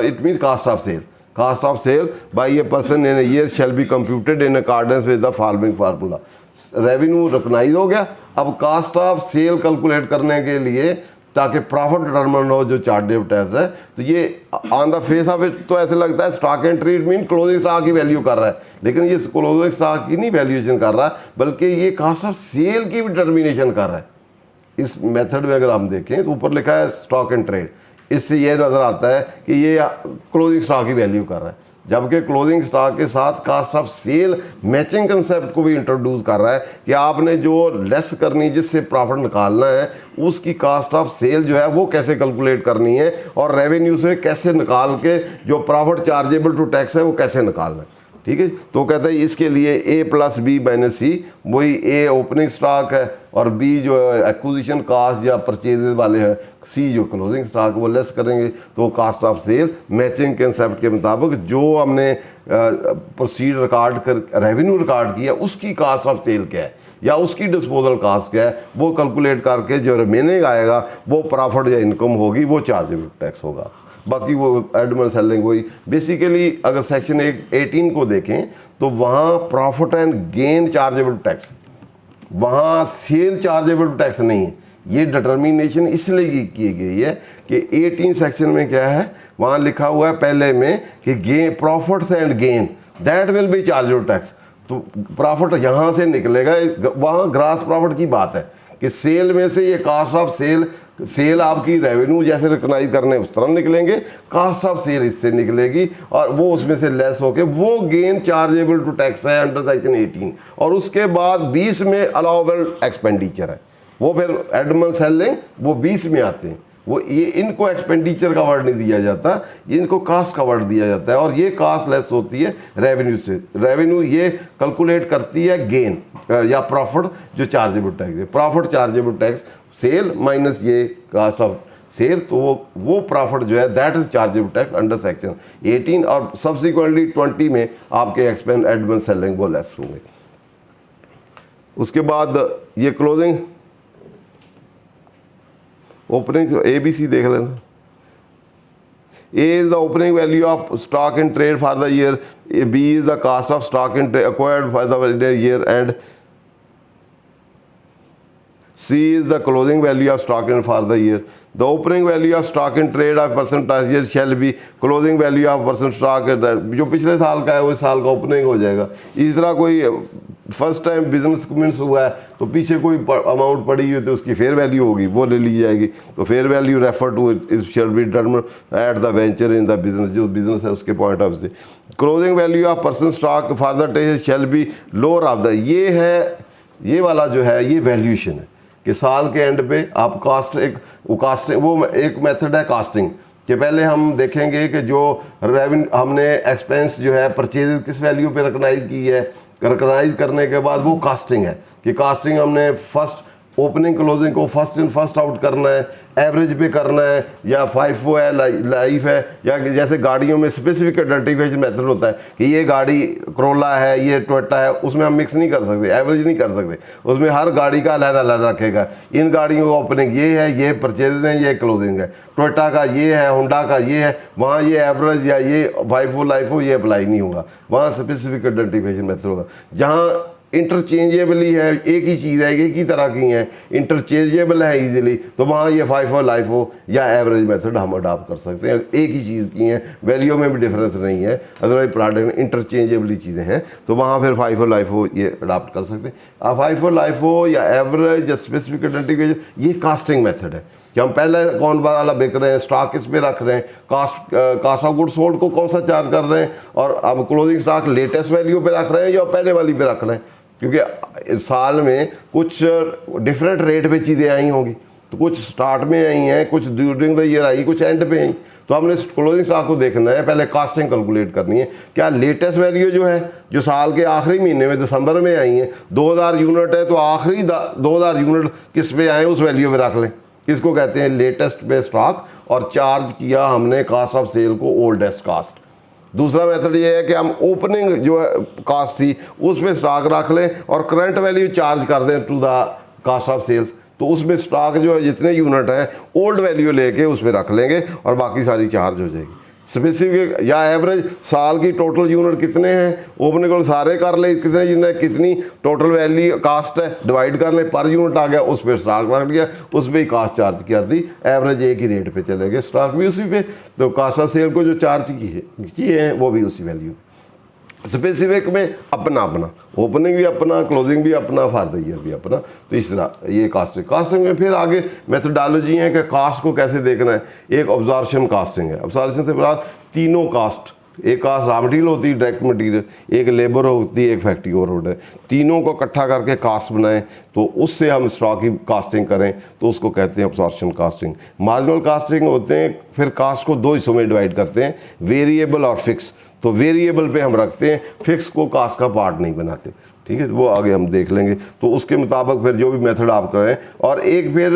it means cost of sale. Cost of sale by a person in year shall be computed in accordance with the following formula. Revenue recognize हो गया, अब cast of cell calculate करने के लिए ताकि profit determine हो जो chargeable tax है, तो ये on the face of it तो ऐसे लगता है stock and trade mean closing stock की वैल्यू कर रहा है, लेकिन ये क्लोजिंग स्टॉक की नहीं वैल्यूएशन कर रहा, बल्कि ये कास्ट ऑफ सेल की भी डिटर्मिनेशन कर रहा है। इस मेथड में अगर हम देखें तो ऊपर लिखा है स्टॉक एंड ट्रेड, इससे ये नज़र आता है कि ये क्लोजिंग स्टॉक की वैल्यू कर रहा है, जबकि क्लोजिंग स्टॉक के साथ cost of sale matching concept को भी इंट्रोड्यूस कर रहा है कि आपने जो लेस करनी जिससे प्रॉफिट निकालना है उसकी कास्ट ऑफ सेल जो है वो कैसे कैलकुलेट करनी है और रेवेन्यू से कैसे निकाल के जो प्रॉफिट चार्जेबल टू टैक्स है वो कैसे निकालना है। ठीक है, तो कहते हैं इसके लिए ए प्लस बी माइनस सी, वही ए ओपनिंग स्टॉक है और बी जो एक्विजिशन कास्ट या परचेज वाले हैं, सी जो क्लोजिंग स्टॉक वो लेस करेंगे, तो cost of sale matching concept के मुताबिक जो हमने प्रोसीड रिकॉर्ड कर रेवेन्यू रिकॉर्ड किया उसकी कास्ट ऑफ सेल क्या है या उसकी डिस्पोजल कास्ट क्या है वो कैलकुलेट करके जो रिमेनिंग आएगा वो प्रॉफिट या इनकम होगी, वो चार्जेबल टैक्स होगा। बाकी वो एडमिन सेलिंग वही बेसिकली। अगर सेक्शन 18 को देखें तो वहाँ profit and gain chargeable tax, वहाँ सेल चार्जेबल टैक्स नहीं है। ये डिटर्मिनेशन इसलिए की गई है कि 18 सेक्शन में क्या है, वहाँ लिखा हुआ है पहले में कि gain profits and gain that will be chargeable tax, तो प्रॉफिट यहाँ से निकलेगा, वहाँ ग्रास प्रॉफिट की बात है कि सेल में से ये कास्ट ऑफ सेल आपकी रेवेन्यू जैसे रिकॉग्नाइज करने उस तरह निकलेंगे, कास्ट ऑफ सेल इससे निकलेगी और वो उसमें से लेस होके वो गेन चार्जेबल टू टैक्स है अंडर सेक्शन 18, और उसके बाद 20 में अलाउबल एक्सपेंडिचर है, वो फिर एडमिन सेलिंग वो 20 में आते हैं। वो ये इनको एक्सपेंडिचर का वर्ड नहीं दिया जाता, ये इनको कास्ट का वर्ड दिया जाता है और ये कास्ट लेस होती है रेवेन्यू से। रेवेन्यू ये कैलकुलेट करती है गेन या प्रॉफिट जो चार्जेबल टैक्स है, profit chargeable tax sale minus ये कास्ट ऑफ सेल, तो वो प्रॉफिट जो है that is chargeable tax under section 18 और सब्सिक्वेंटली 20 में आपके एक्सपेंड एडमिन सेलिंग वो लेस होंगे। उसके बाद ये closing opening A B C देख लेना। A is the opening value of stock in trade for the year, B is the cost of stock in trade acquired for the year, and C is the closing value of stock in for the year. The opening value of stock in trade of percentage year shall be closing value of percent stock, जो पिछले साल का है वो इस साल का opening हो जाएगा। इस तरह कोई फर्स्ट टाइम बिजनेस कमेंस हुआ है तो पीछे कोई अमाउंट पड़ी हुई तो उसकी फेयर वैल्यू होगी, वो ले ली जाएगी, तो fair value refer to it shall be determined at the venture in the business, जो बिजनेस है उसके पॉइंट ऑफ से। Closing value of person stock for the test shall be lower of the, ये है ये वाला जो है ये वैल्यूएशन है कि साल के एंड पे आप कास्टिंग वो एक मेथड है कास्टिंग कि पहले हम देखेंगे कि जो रेवेन्यू हमने एक्सपेंस जो है परचेज किस वैल्यू पे रिकॉग्नाइज की है, रिकॉग्नाइज करने के बाद वो कास्टिंग है कि कास्टिंग हमने फर्स्ट ओपनिंग क्लोजिंग को फर्स्ट इन फर्स्ट आउट करना है, एवरेज पे करना है या FIFO है, लाइफ है, या जैसे गाड़ियों में स्पेसिफिक आइडेंटिफिकेशन मेथड होता है कि ये गाड़ी करोला है, ये टोयोटा है, उसमें हम मिक्स नहीं कर सकते, एवरेज नहीं कर सकते, उसमें हर गाड़ी का अलग-अलग रखेगा। इन गाड़ियों का ओपनिंग ये है, ये परचेज है, ये क्लोजिंग है, टोयोटा का ये है, होंडा का ये है, वहाँ ये एवरेज या ये FIFO लाइफो ये अप्लाई नहीं होगा, वहाँ स्पेसिफिक आइडेंटिफिकेशन मेथड होगा। जहाँ इंटरचेंजेबली है, एक ही चीज़ है, एक ही तरह की हैं, इंटरचेंजेबल है इजीली, तो वहाँ ये FIFO लाइफो या एवरेज मेथड हम अडॉप्ट कर सकते हैं, एक ही चीज़ की हैं, वैल्यू में भी डिफरेंस नहीं है, अदरवाइज प्रोडक्ट इंटरचेंजेबली चीज़ें हैं तो वहाँ फिर FIFO लाइफो ये अडॉप्ट कर सकते हैं। अब FIFO लाइफो या एवरेज या स्पेसिफिक आइडेंटिफिकेशन ये कास्टिंग मेथड है कि हम पहले कौन वाला बिक रहे हैं, स्टॉक किस पे रख रहे हैं, कास्ट ऑफ गुड्स सोल्ड को कौन सा चार्ज कर रहे हैं, और अब क्लोजिंग स्टॉक लेटेस्ट वैल्यू पे रख रहे हैं या पहले वाली पे रख रहे हैं, क्योंकि साल में कुछ डिफरेंट रेट पे चीज़ें आई होंगी, तो कुछ स्टार्ट में आई हैं, कुछ ड्यूरिंग द ईयर आई, कुछ एंड पे आई, तो हमने क्लोजिंग स्टॉक को देखना है, पहले कास्टिंग कैलकुलेट करनी है, क्या लेटेस्ट वैल्यू जो है जो साल के आखिरी महीने में दिसंबर में आई है 2000 यूनिट है, तो आखिरी 2000 यूनिट किस पे आए उस वैल्यू पे रख लें, इसको कहते हैं लेटेस्ट पे स्टॉक, और चार्ज किया हमने कास्ट ऑफ सेल को ओल्डेस्ट कास्ट। दूसरा मेथड ये है कि हम ओपनिंग जो है कास्ट थी उस पर स्टॉक रख लें और करंट वैल्यू चार्ज कर दें to the cost of sales, तो उसमें स्टॉक जो है जितने यूनिट हैं ओल्ड वैल्यू लेके उस पर रख लेंगे और बाकी सारी चार्ज हो जाएगी। स्पेसिफिक या एवरेज साल की टोटल यूनिट कितने हैं वो अपने को सारे कर ले, कितने यूनिट कितनी टोटल वैल्यू कास्ट है डिवाइड कर ले, पर यूनिट आ गया उस पर स्टॉक रख लिया, उस पर ही कास्ट चार्ज कर दी, एवरेज एक ही रेट पे चले गए, स्टॉक भी उसी पे, तो कास्ट ऑफ सेल को जो चार्ज किए हैं वो भी उसी वैल्यू। स्पेसिफिक में अपना अपना ओपनिंग भी अपना, क्लोजिंग भी अपना, फॉर द ईयर भी अपना। तो इस तरह ये कास्टिंग में फिर आगे मेथोडोलॉजी है कि कास्ट को कैसे देखना है। एक ऑब्जॉर्प्शन कास्टिंग है, ऑब्जॉर्प्शन से बाद तीनों कास्ट, एक कास्ट रॉ मटीरियल होती है डायरेक्ट मटीरियल, एक लेबर होती है, एक फैक्ट्री ओवरहेड है, तीनों को इकट्ठा करके कास्ट बनाएं तो उससे हम स्टॉक की कास्टिंग करें तो उसको कहते हैं ऑब्जॉर्प्शन कास्टिंग। मार्जिनल कास्टिंग होते हैं, फिर कास्ट को दो हिस्सों में डिवाइड करते हैं, वेरिएबल और फिक्स। तो वेरिएबल पे हम रखते हैं, फिक्स को कास्ट का पार्ट नहीं बनाते, ठीक है, वो आगे हम देख लेंगे। तो उसके मुताबिक फिर जो भी मेथड आप करें। और एक फिर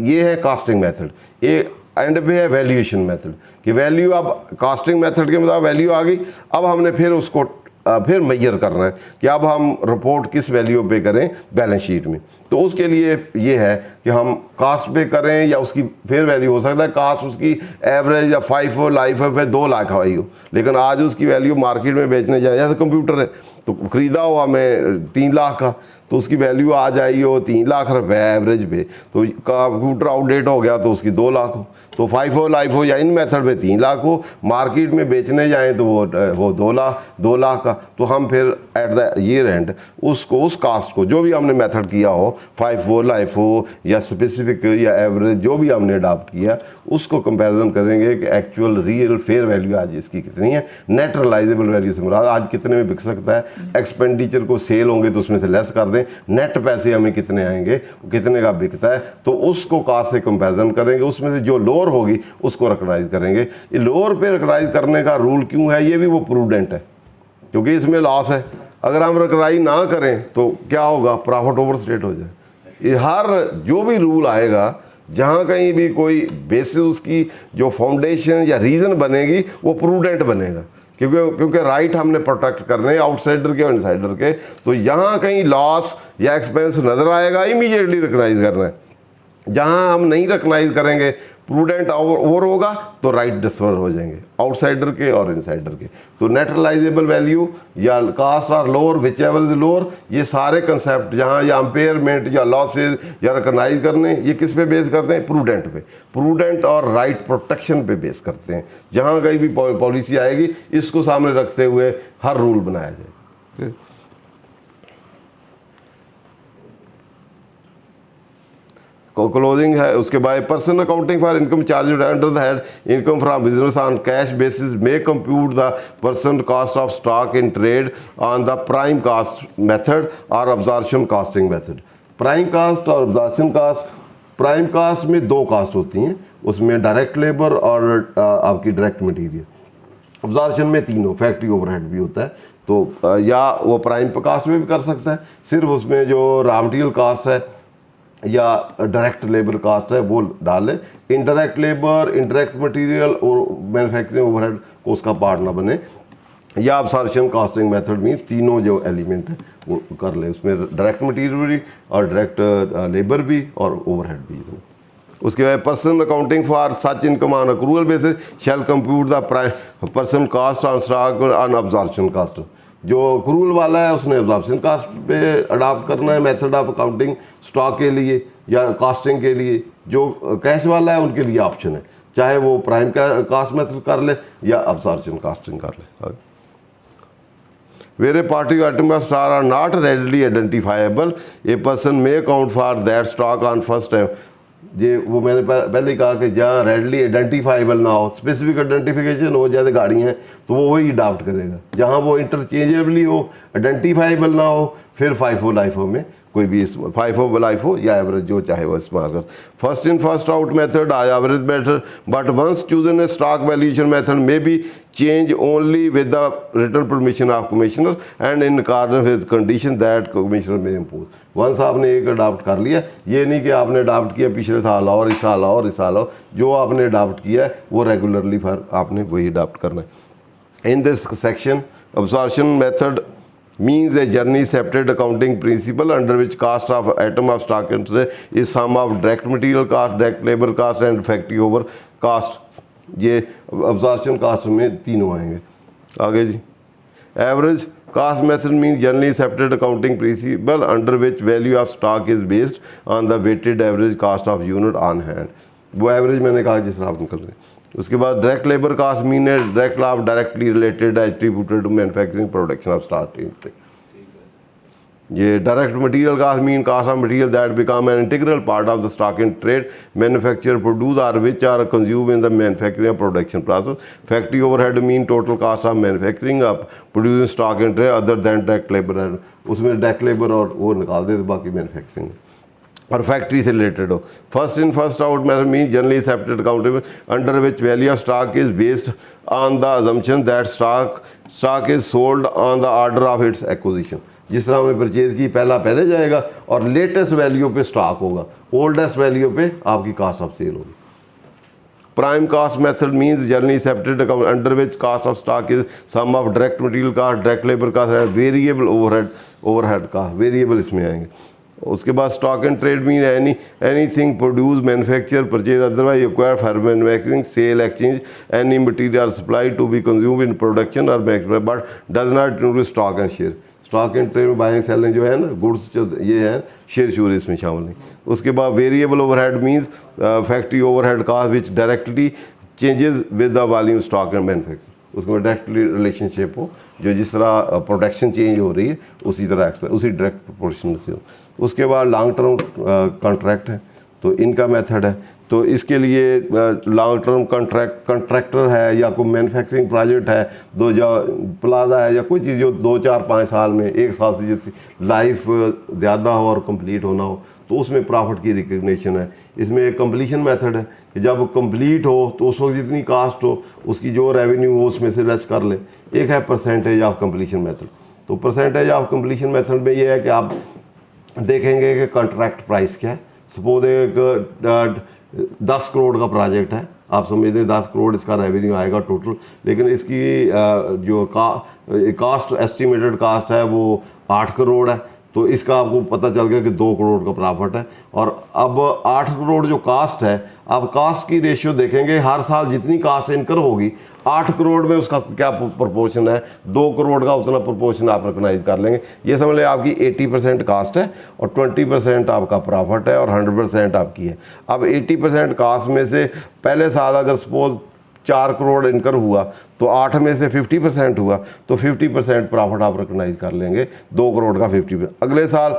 ये है कास्टिंग मेथड, एक एंड पे है वैल्यूएशन मेथड कि वैल्यू अब कास्टिंग मेथड के मुताबिक वैल्यू आ गई, अब हमने फिर उसको फिर मेजर करना है कि अब हम रिपोर्ट किस वैल्यू पे करें बैलेंस शीट में। तो उसके लिए ये है कि हम कास्ट पे करें या उसकी फेयर वैल्यू हो सकता है कास्ट उसकी एवरेज या 5 हो लाइफ पे 2 लाख आई हो, लेकिन आज उसकी वैल्यू मार्केट में बेचने जाए, जैसे कंप्यूटर है तो खरीदा हुआ हमें 3 लाख का, तो उसकी वैल्यू आ जाएगी हो 3 लाख रुपए एवरेज पे, तो कंप्यूटर आउटडेट हो गया तो उसकी 2 लाख हो, तो 5 हो लाइफ हो या इन मेथड पे 3 लाख हो, मार्केट में बेचने जाएं तो वो 2 लाख का। तो हम फिर एट द ईयर एंड उसको उस कास्ट को जो भी हमने मेथड किया हो 5 हो लाइफ हो या स्पेसिफिक या एवरेज जो भी हमने अडॉप्ट किया उसको कंपैरिजन करेंगे कि एक्चुअल रियल फेयर वैल्यू आज इसकी कितनी है, नेट रियलाइजेबल वैल्यू से मुराद आज कितने में बिक सकता है, एक्सपेंडिचर को सेल होंगे तो उसमें से लेस कर दें, नेट पैसे हमें कितने आएंगे, कितने का बिकता है, तो उसको कास्ट से कंपैरिजन करेंगे, उसमें से जो लोअर होगी उसको रिकॉग्नाइज करेंगे। ये लोअर पे रिकॉग्नाइज करने का रूल क्यों है, ये भी वो प्रूडेंट है क्योंकि इसमें लॉस है। अगर हम रिकॉग्नाइज ना करें तो क्या होगा, प्रॉफिट ओवर स्टेट हो जाए। ये हर जो भी रूल आएगा जहाँ कहीं भी कोई बेसिस उसकी जो फाउंडेशन या रीज़न बनेगी वो प्रूडेंट बनेगा, क्योंकि राइट हमने प्रोटेक्ट करने हैं आउटसाइडर के और इनसाइडर के। तो यहाँ कहीं लॉस या एक्सपेंस नज़र आएगा इमीडिएटली रिकॉग्नाइज करना है, जहाँ हम नहीं रिकॉग्नाइज करेंगे प्रूडेंट ओवर होगा तो राइट डिसफर हो जाएंगे आउटसाइडर के और इनसाइडर के। तो नेट रियलाइजेबल वैल्यू या कास्ट और lower which ever is lower, ये सारे कंसेप्ट जहाँ या अम्पेयरमेंट या लॉसेज या रिकॉग्नाइज करने, ये किस पे बेस करते हैं, प्रूडेंट पे, प्रूडेंट और राइट प्रोटेक्शन पे बेस करते हैं। जहाँ कहीं भी पॉलिसी आएगी इसको सामने रखते हुए हर रूल बनाया जाए। क्लोजिंग है, उसके बाद person accounting for income charge under the head income from business on cash basis may compute the person cost of stock in trade on the prime cost method or absorption costing method. Prime cost और absorption cost, prime cost में 2 cast होती हैं, उसमें direct labour और आपकी direct material. Absorption में तीनों, factory overhead भी होता है, तो या वो प्राइम कास्ट में भी कर सकता है, सिर्फ उसमें जो रॉ मटीरियल कास्ट है या डायरेक्ट लेबर कास्ट है वो डाले, इनडायरेक्ट लेबर, इनडायरेक्ट मटेरियल और मैन्युफैक्चरिंग ओवरहेड को उसका पार्ट ना बने, या अब्जॉर्प्शन कास्टिंग मेथड में तीनों जो एलिमेंट है वो कर ले, उसमें डायरेक्ट मटेरियल भी और डायरेक्ट लेबर भी और ओवरहेड भी। उसके बाद person accounting for such income on accrual basis shall compute the prime person cost on stock on absorption cost. जो अक्रूवल वाला है उसने अब्जॉर्प्शन कास्ट पे अडॉप्ट करना है मेथड ऑफ अकाउंटिंग स्टॉक के लिए या कास्टिंग के लिए। जो कैश वाला है उनके लिए ऑप्शन है, चाहे वो प्राइम कास्ट मेथड कर ले या अब्जॉर्प्शन कास्टिंग कर ले। Where a party item or star are not readily identifiable, a person may account for that stock on first time। ये वो मैंने पहले ही कहा कि जहाँ रेडली आइडेंटिफाइबल ना हो, स्पेसिफिक आइडेंटिफिकेशन हो, जैसे गाड़ी हैं तो वो वही अडॉप्ट करेगा। जहाँ वो इंटरचेंजेबली हो, आइडेंटिफाइबल ना हो, फिर 5 हो लाइफ हो में कोई भी 5 हो लाइफ हो या एवरेज जो चाहे वो इस्तेमाल कर। First in first out method average method, but once chosen a stock valuation method may be change only with the written permission of commissioner and in accordance with condition that commissioner may impose. वंस आपने एक adopt कर लिया, ये नहीं कि आपने adopt किया पिछले साल और इस साल और इस साल और, जो आपने अडॉप्ट किया है वो रेगुलरली फिर आपने वही अडॉप्ट करना है। इन this section absorption method means a journey accepted accounting principle under which cost of atom of stock is sum of direct material cost, direct labor cost and factory over cost ये absorption cost में तीनों आएंगे। आगे जी, average cost method mean generally accepted accounting principle under which value of stock is based on the weighted average cost of unit on hand. वो average मैंने कहा जिस तरह आप निकल रहे हैं। उसके बाद डायरेक्ट लेबर कास्ट मीन है डायरेक्ट लाभ directly related attributed to manufacturing production of start. ये direct material cost mean cost of material that become an integral part of the stock in trade manufacture produce or which are consume in the manufacturing production process. Factory overhead mean total cost of manufacturing of producing stock in trade other than direct labour. उसमें direct labour और वो निकाल देते बाकी manufacturing और factory से related हो। First in first out method mean generally accepted accountable under which value of stock is based on the assumption that stock is sold on the order of its acquisition. जिस तरह हमने purchase की पहला पहले जाएगा और latest value पे stock होगा, ओल्डेस्ट वैल्यू पे आपकी कास्ट ऑफ सेल होगी। Prime cost method means generally accepted account under which cost of stock is sum of direct material cost direct labour cost variable overhead cost variable इसमें आएंगे। उसके बाद stock and trade mean anything produce manufacture purchase otherwise acquire for manufacturing sale exchange any material supply to be consume in production or but does not include stock and share. Stock and trade में buying selling जो है ना goods ये है, share शूर इसमें शामिल नहीं। उसके बाद variable overhead means factory overhead cost which directly changes with the volume stock and manufacture. उसमें डायरेक्टली रिलेशनशिप हो, जो जिस तरह प्रोडक्शन चेंज हो रही है उसी तरह उसी डायरेक्ट प्रोपोर्शन से हो। उसके बाद लॉन्ग टर्म कॉन्ट्रैक्ट है, तो इनका मेथड है। तो इसके लिए लॉन्ग टर्म कॉन्ट्रैक्टर है या कोई मैन्युफैक्चरिंग प्रोजेक्ट है, दो जो प्लाजा है या कोई चीज़ जो 2 4 5 साल में 1 साल से जैसे लाइफ ज़्यादा हो और कंप्लीट होना हो, तो उसमें प्रॉफिट की रिकग्निशन है। इसमें एक कंप्लीशन मेथड है कि जब कंप्लीट हो तो उस वक्त जितनी कास्ट हो उसकी जो रेवेन्यू हो उसमें से लेस कर ले। एक है परसेंटेज ऑफ कंप्लीशन मेथड। तो परसेंटेज ऑफ कंप्लीशन मेथड में ये है कि आप देखेंगे कि कॉन्ट्रैक्ट प्राइस क्या है। सपोज एक 10 करोड़ का प्रोजेक्ट है, आप समझ लें 10 करोड़ इसका रेवेन्यू आएगा टोटल, लेकिन इसकी जो कास्ट एस्टिमेटेड कास्ट है वो 8 करोड़ है। तो इसका आपको पता चल गया कि 2 करोड़ का प्रॉफिट है। और अब 8 करोड़ जो कास्ट है, अब कास्ट की रेशियो देखेंगे हर साल जितनी कास्ट इनकर होगी 8 करोड़ में उसका क्या प्रोपोर्शन है, 2 करोड़ का उतना प्रोपोर्शन आप रिकॉग्नाइज कर लेंगे। ये समझ लें आपकी 80% कास्ट है और 20% आपका प्रॉफिट है और 100% आपकी है। अब 80% कास्ट में से पहले साल अगर सपोज 4 करोड़ इनकर हुआ तो 8 में से 50% हुआ, तो 50% प्रॉफिट आप रिकॉग्नाइज कर लेंगे, 2 करोड़ का 50%। अगले साल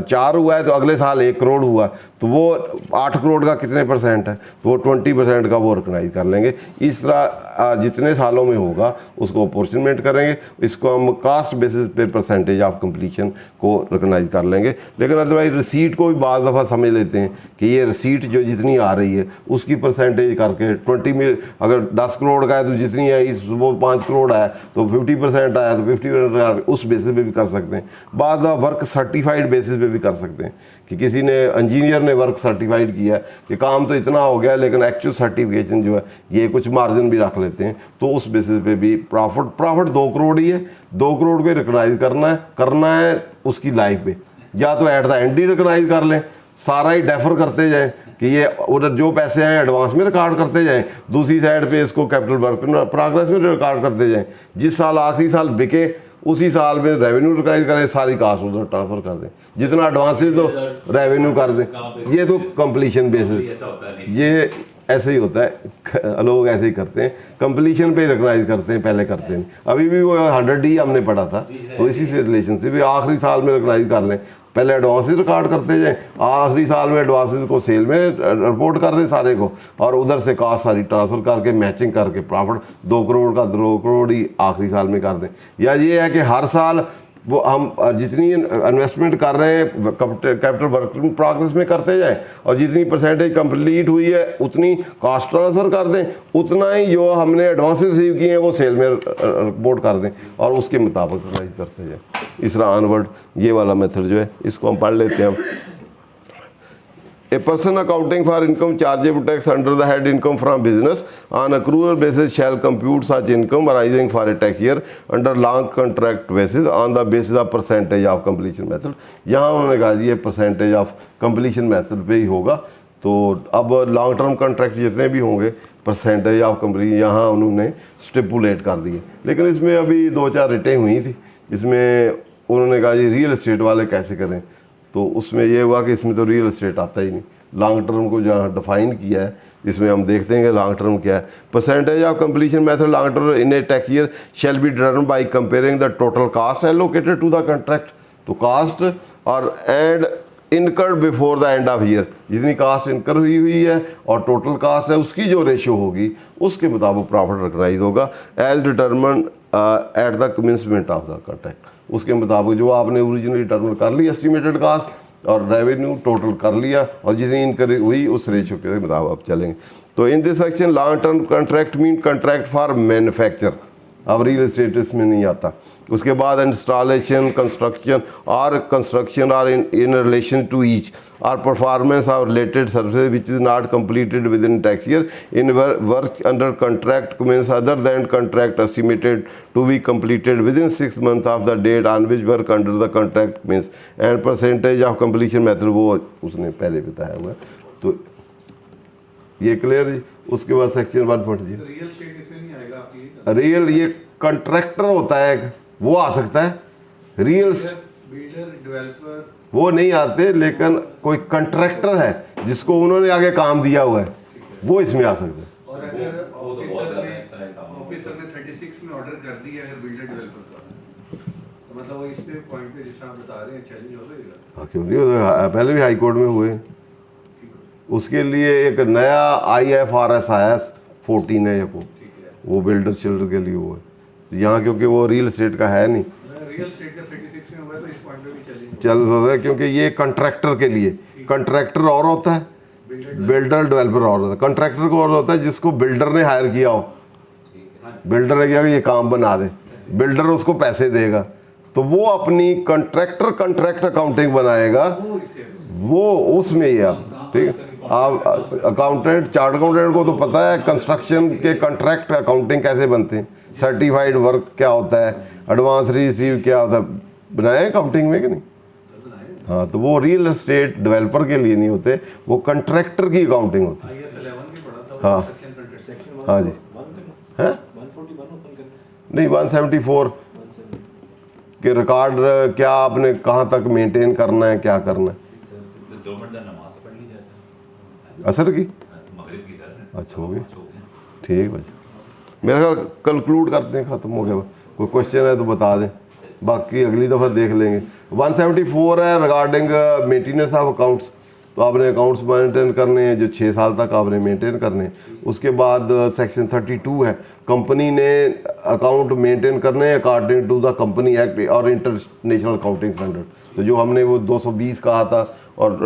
4 हुआ है तो अगले साल 1 करोड़ हुआ, तो वो 8 करोड़ का कितने परसेंट है, तो वो 20% का वो रिकॉग्नाइज कर लेंगे। इस तरह जितने सालों में होगा उसको अपॉर्चुनेट करेंगे। इसको हम कास्ट बेसिस पे परसेंटेज ऑफ कंप्लीशन को रिकॉग्नाइज कर लेंगे। लेकिन अदरवाइज रिसीट को भी बाज़ दफ़ा समझ लेते हैं कि ये रिसीट जो जितनी आ रही है उसकी परसेंटेज करके 20 में अगर 10 करोड़ का है तो जितनी है इस वो 5 करोड़ है तो 50% आया तो 50% उस बेसिस पे भी कर सकते हैं। बाद वर्क सर्टिफाइड बेसिस पे भी कर सकते हैं कि किसी ने इंजीनियर ने वर्क सर्टिफाइड किया कि काम तो इतना हो गया लेकिन एक्चुअल सर्टिफिकेशन जो है ये कुछ मार्जिन भी रख लेते हैं, तो उस बेसिस पे भी प्रॉफिट 2 करोड़ ही है। 2 करोड़ को रिकॉग्नाइज करना है उसकी लाइफ पे, या तो एट द एंड ही रिकॉग्नाइज कर लें, सारा ही डेफर करते जाएं कि ये उधर जो पैसे हैं एडवांस में रिकॉर्ड करते जाएं, दूसरी साइड पे इसको कैपिटल वर्क प्रोग्रेस में रिकॉर्ड करते जाएं। जिस साल आखिरी साल बिके उसी साल में रेवेन्यू रिकॉग्नाइज करें, सारी कास्ट उधर ट्रांसफर कर दें, जितना एडवांसेज तो रेवेन्यू कर दें। ये तो कंप्लीशन बेसिस, ये ऐसे ही होता है, लोग ऐसे ही करते हैं, कंप्लीशन पे रिकॉग्नाइज करते हैं, पहले करते हैं। अभी भी वो 100D हमने पढ़ा था, तो इसी से रिलेशनशिप आखिरी साल में रिकॉग्नाइज कर लें, पहले एडवांसेस रिकॉर्ड करते जाएं, आखिरी साल में एडवांसेस को सेल में रिपोर्ट कर दें सारे को, और उधर से कास्ट सारी ट्रांसफ़र करके मैचिंग करके प्रॉफिट 2 करोड़ का 2 करोड़ ही आखिरी साल में कर दें। या ये है कि हर साल वो हम जितनी इन्वेस्टमेंट कर रहे हैं कैपिटल वर्क प्रोग्रेस में करते जाएं, और जितनी परसेंटेज कंप्लीट हुई है उतनी कास्ट ट्रांसफ़र कर दें, उतना ही जो हमने एडवांसेस रिसीव किए हैं वो सेल में रिपोर्ट कर दें, और उसके मुताबिक प्राइस करते जाएं। इस तरह ऑनवर्ड ये वाला मेथड जो है इसको हम पढ़ लेते हैं। A person accounting for income chargeable tax under the head income from business on accrual basis shall compute such income arising for a tax year under long contract basis on the basis of percentage of completion method। यहाँ उन्होंने कहा जी ये percentage of completion method पे ही होगा। तो अब long term contract जितने भी होंगे परसेंटेज ऑफ कंपनी यहाँ उन्होंने स्टिपुलेट कर दिए, लेकिन इसमें अभी 2-4 रिटें हुई थी, इसमें उन्होंने कहा जी रियल एस्टेट वाले कैसे करें, तो उसमें ये हुआ कि इसमें तो रियल एस्टेट आता ही नहीं। लॉन्ग टर्म को जहाँ डिफाइन किया है इसमें हम देखते हैं कि लॉन्ग टर्म क्या है। Percentage of completion method long term in a tax year shall be determined by comparing the total cost allocated to the contract, तो कास्ट और and incurred before the end of year, जितनी cost incur हुई है और total cast है उसकी जो ratio होगी उसके मुताबिक प्रॉफिट रिकग्नाइज होगा as determine at the commencement of the contract. उसके मुताबिक जो आपने ओरिजिनली डिटरमिन कर ली एस्टिमेटेड कास्ट और रेवेन्यू टोटल कर लिया और जितनी इनकर हुई उस रेशियो के मुताबिक आप चलेंगे। तो in this section long term contract mean contract for manufacture, अब रियल एस्टेट इसमें नहीं आता। उसके बाद इंस्टॉलेशन कंस्ट्रक्शन और इन रिलेशन टू ईच और performance of related services which is not completed within tax year in work under contract commence other than contract estimated to be completed within 6 months of the date on which work under the contract commence and percentage of completion method वो उसने पहले बताया हुआ है। तो ये clear है। उसके बाद सेक्शन 140 रियल एस्टेट इसमें नहीं आएगा आपकी, रियल ये कॉन्ट्रैक्टर होता है वो आ सकता है, रियल बिल्डर डेवलपर वो नहीं आते, लेकिन कोई कॉन्ट्रैक्टर है जिसको उन्होंने आगे काम दिया हुआ है वो इसमें आ सकता है। और अगर वो तो बहुत ज़्यादा इस तरह का काम ऑफिसर ने 36 में ऑर्डर कर दिया अगर बिल्डर डेवलपर का, तो मतलब वो इस पे पॉइंट पे जिस तरह आप बता रहे हैं चैलेंज हो जाएगा। हाँ, क्यों नहीं होता, पहले भी हाई कोर्ट में हुए। उसके लिए एक नया IFRS आया 14 है वो बिल्डर चिल्डर के लिए वो है यहाँ, क्योंकि वो रियल एस्टेट का है नहीं, रियल एस्टेट का 36 में हुआ तो इस पॉइंट पे भी चैलेंज चल सकता है, क्योंकि ये कॉन्ट्रैक्टर के लिए कॉन्ट्रैक्टर और होता है, बिल्डर डेवलपर और होता है। कॉन्ट्रैक्टर को और होता है जिसको बिल्डर ने हायर किया हो, बिल्डर ने किया कि ये काम बना दे, बिल्डर उसको पैसे देगा, तो वो अपनी कॉन्ट्रैक्ट अकाउंटिंग बनाएगा, वो उसमें ही आप ठीक। आप अकाउंटेंट चार्ट अकाउंटेंट को तो पता है कंस्ट्रक्शन के कॉन्ट्रैक्ट अकाउंटिंग कैसे बनते हैं, सर्टिफाइड वर्क क्या होता है, एडवांस रिसीव क्या होता है, बनाए अकाउंटिंग में कि नहीं। हाँ, तो वो रियल एस्टेट डेवलपर के लिए नहीं होते, वो कॉन्ट्रैक्टर की अकाउंटिंग होती है। IS 11 भी पढ़ा था। हाँ हाँ जी, है नहीं 174 के रिकॉर्ड क्या आपने कहाँ तक मेंटेन करना है, क्या करना है। 2 मिनट नमाज पढ़ ली जाए असर की मगरिब की सर। अच्छा हो गई, ठीक बस मेरे ख्याल कंक्लूड करते हैं, ख़त्म हो गया। कोई क्वेश्चन है तो बता दें, बाकी अगली दफ़ा देख लेंगे। 174 है रिगार्डिंग मेंटेनेंस ऑफ अकाउंट्स, तो आपने अकाउंट्स मेंटेन करने हैं जो 6 साल तक आपने मेंटेन करने हैं। उसके बाद सेक्शन 32 है कंपनी ने अकाउंट मेंटेन करने हैं according to the company act और इंटरनेशनल अकाउंटिंग स्टैंडर्ड, तो जो हमने वो 220 कहा था और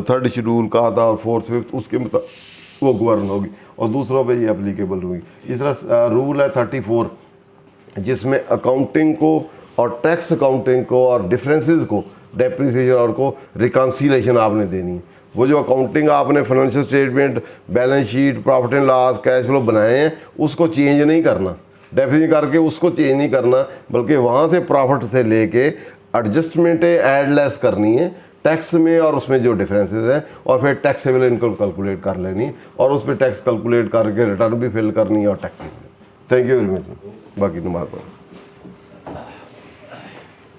3rd शेड्यूल कहा था और 4th 5th उसके मुताबिक वो गवर्न होगी और दूसरों पे ये एप्लीकेबल होगी। इस तरह रूल है 34 जिसमें अकाउंटिंग को और टैक्स अकाउंटिंग को और डिफरेंसेस को डेप्रिसिएशन और को रिकॉन्सिलेशन आपने देनी है। वो जो अकाउंटिंग आपने financial statement, balance sheet, profit and loss, cash flow बनाए हैं उसको चेंज नहीं करना, डेफिनेशन करके उसको चेंज नहीं करना, बल्कि वहाँ से प्रॉफिट से लेके एडजस्टमेंटें ऐड लेस करनी है टैक्स में और उसमें जो डिफरेंसेस हैं, और फिर टैक्सेबल इनकम कैलकुलेट कर लेनी और उस पर टैक्स कैलकुलेट करके रिटर्न भी फिल करनी है और टैक्स भी। Thank you very much. बाकी नमाज पढ़ो।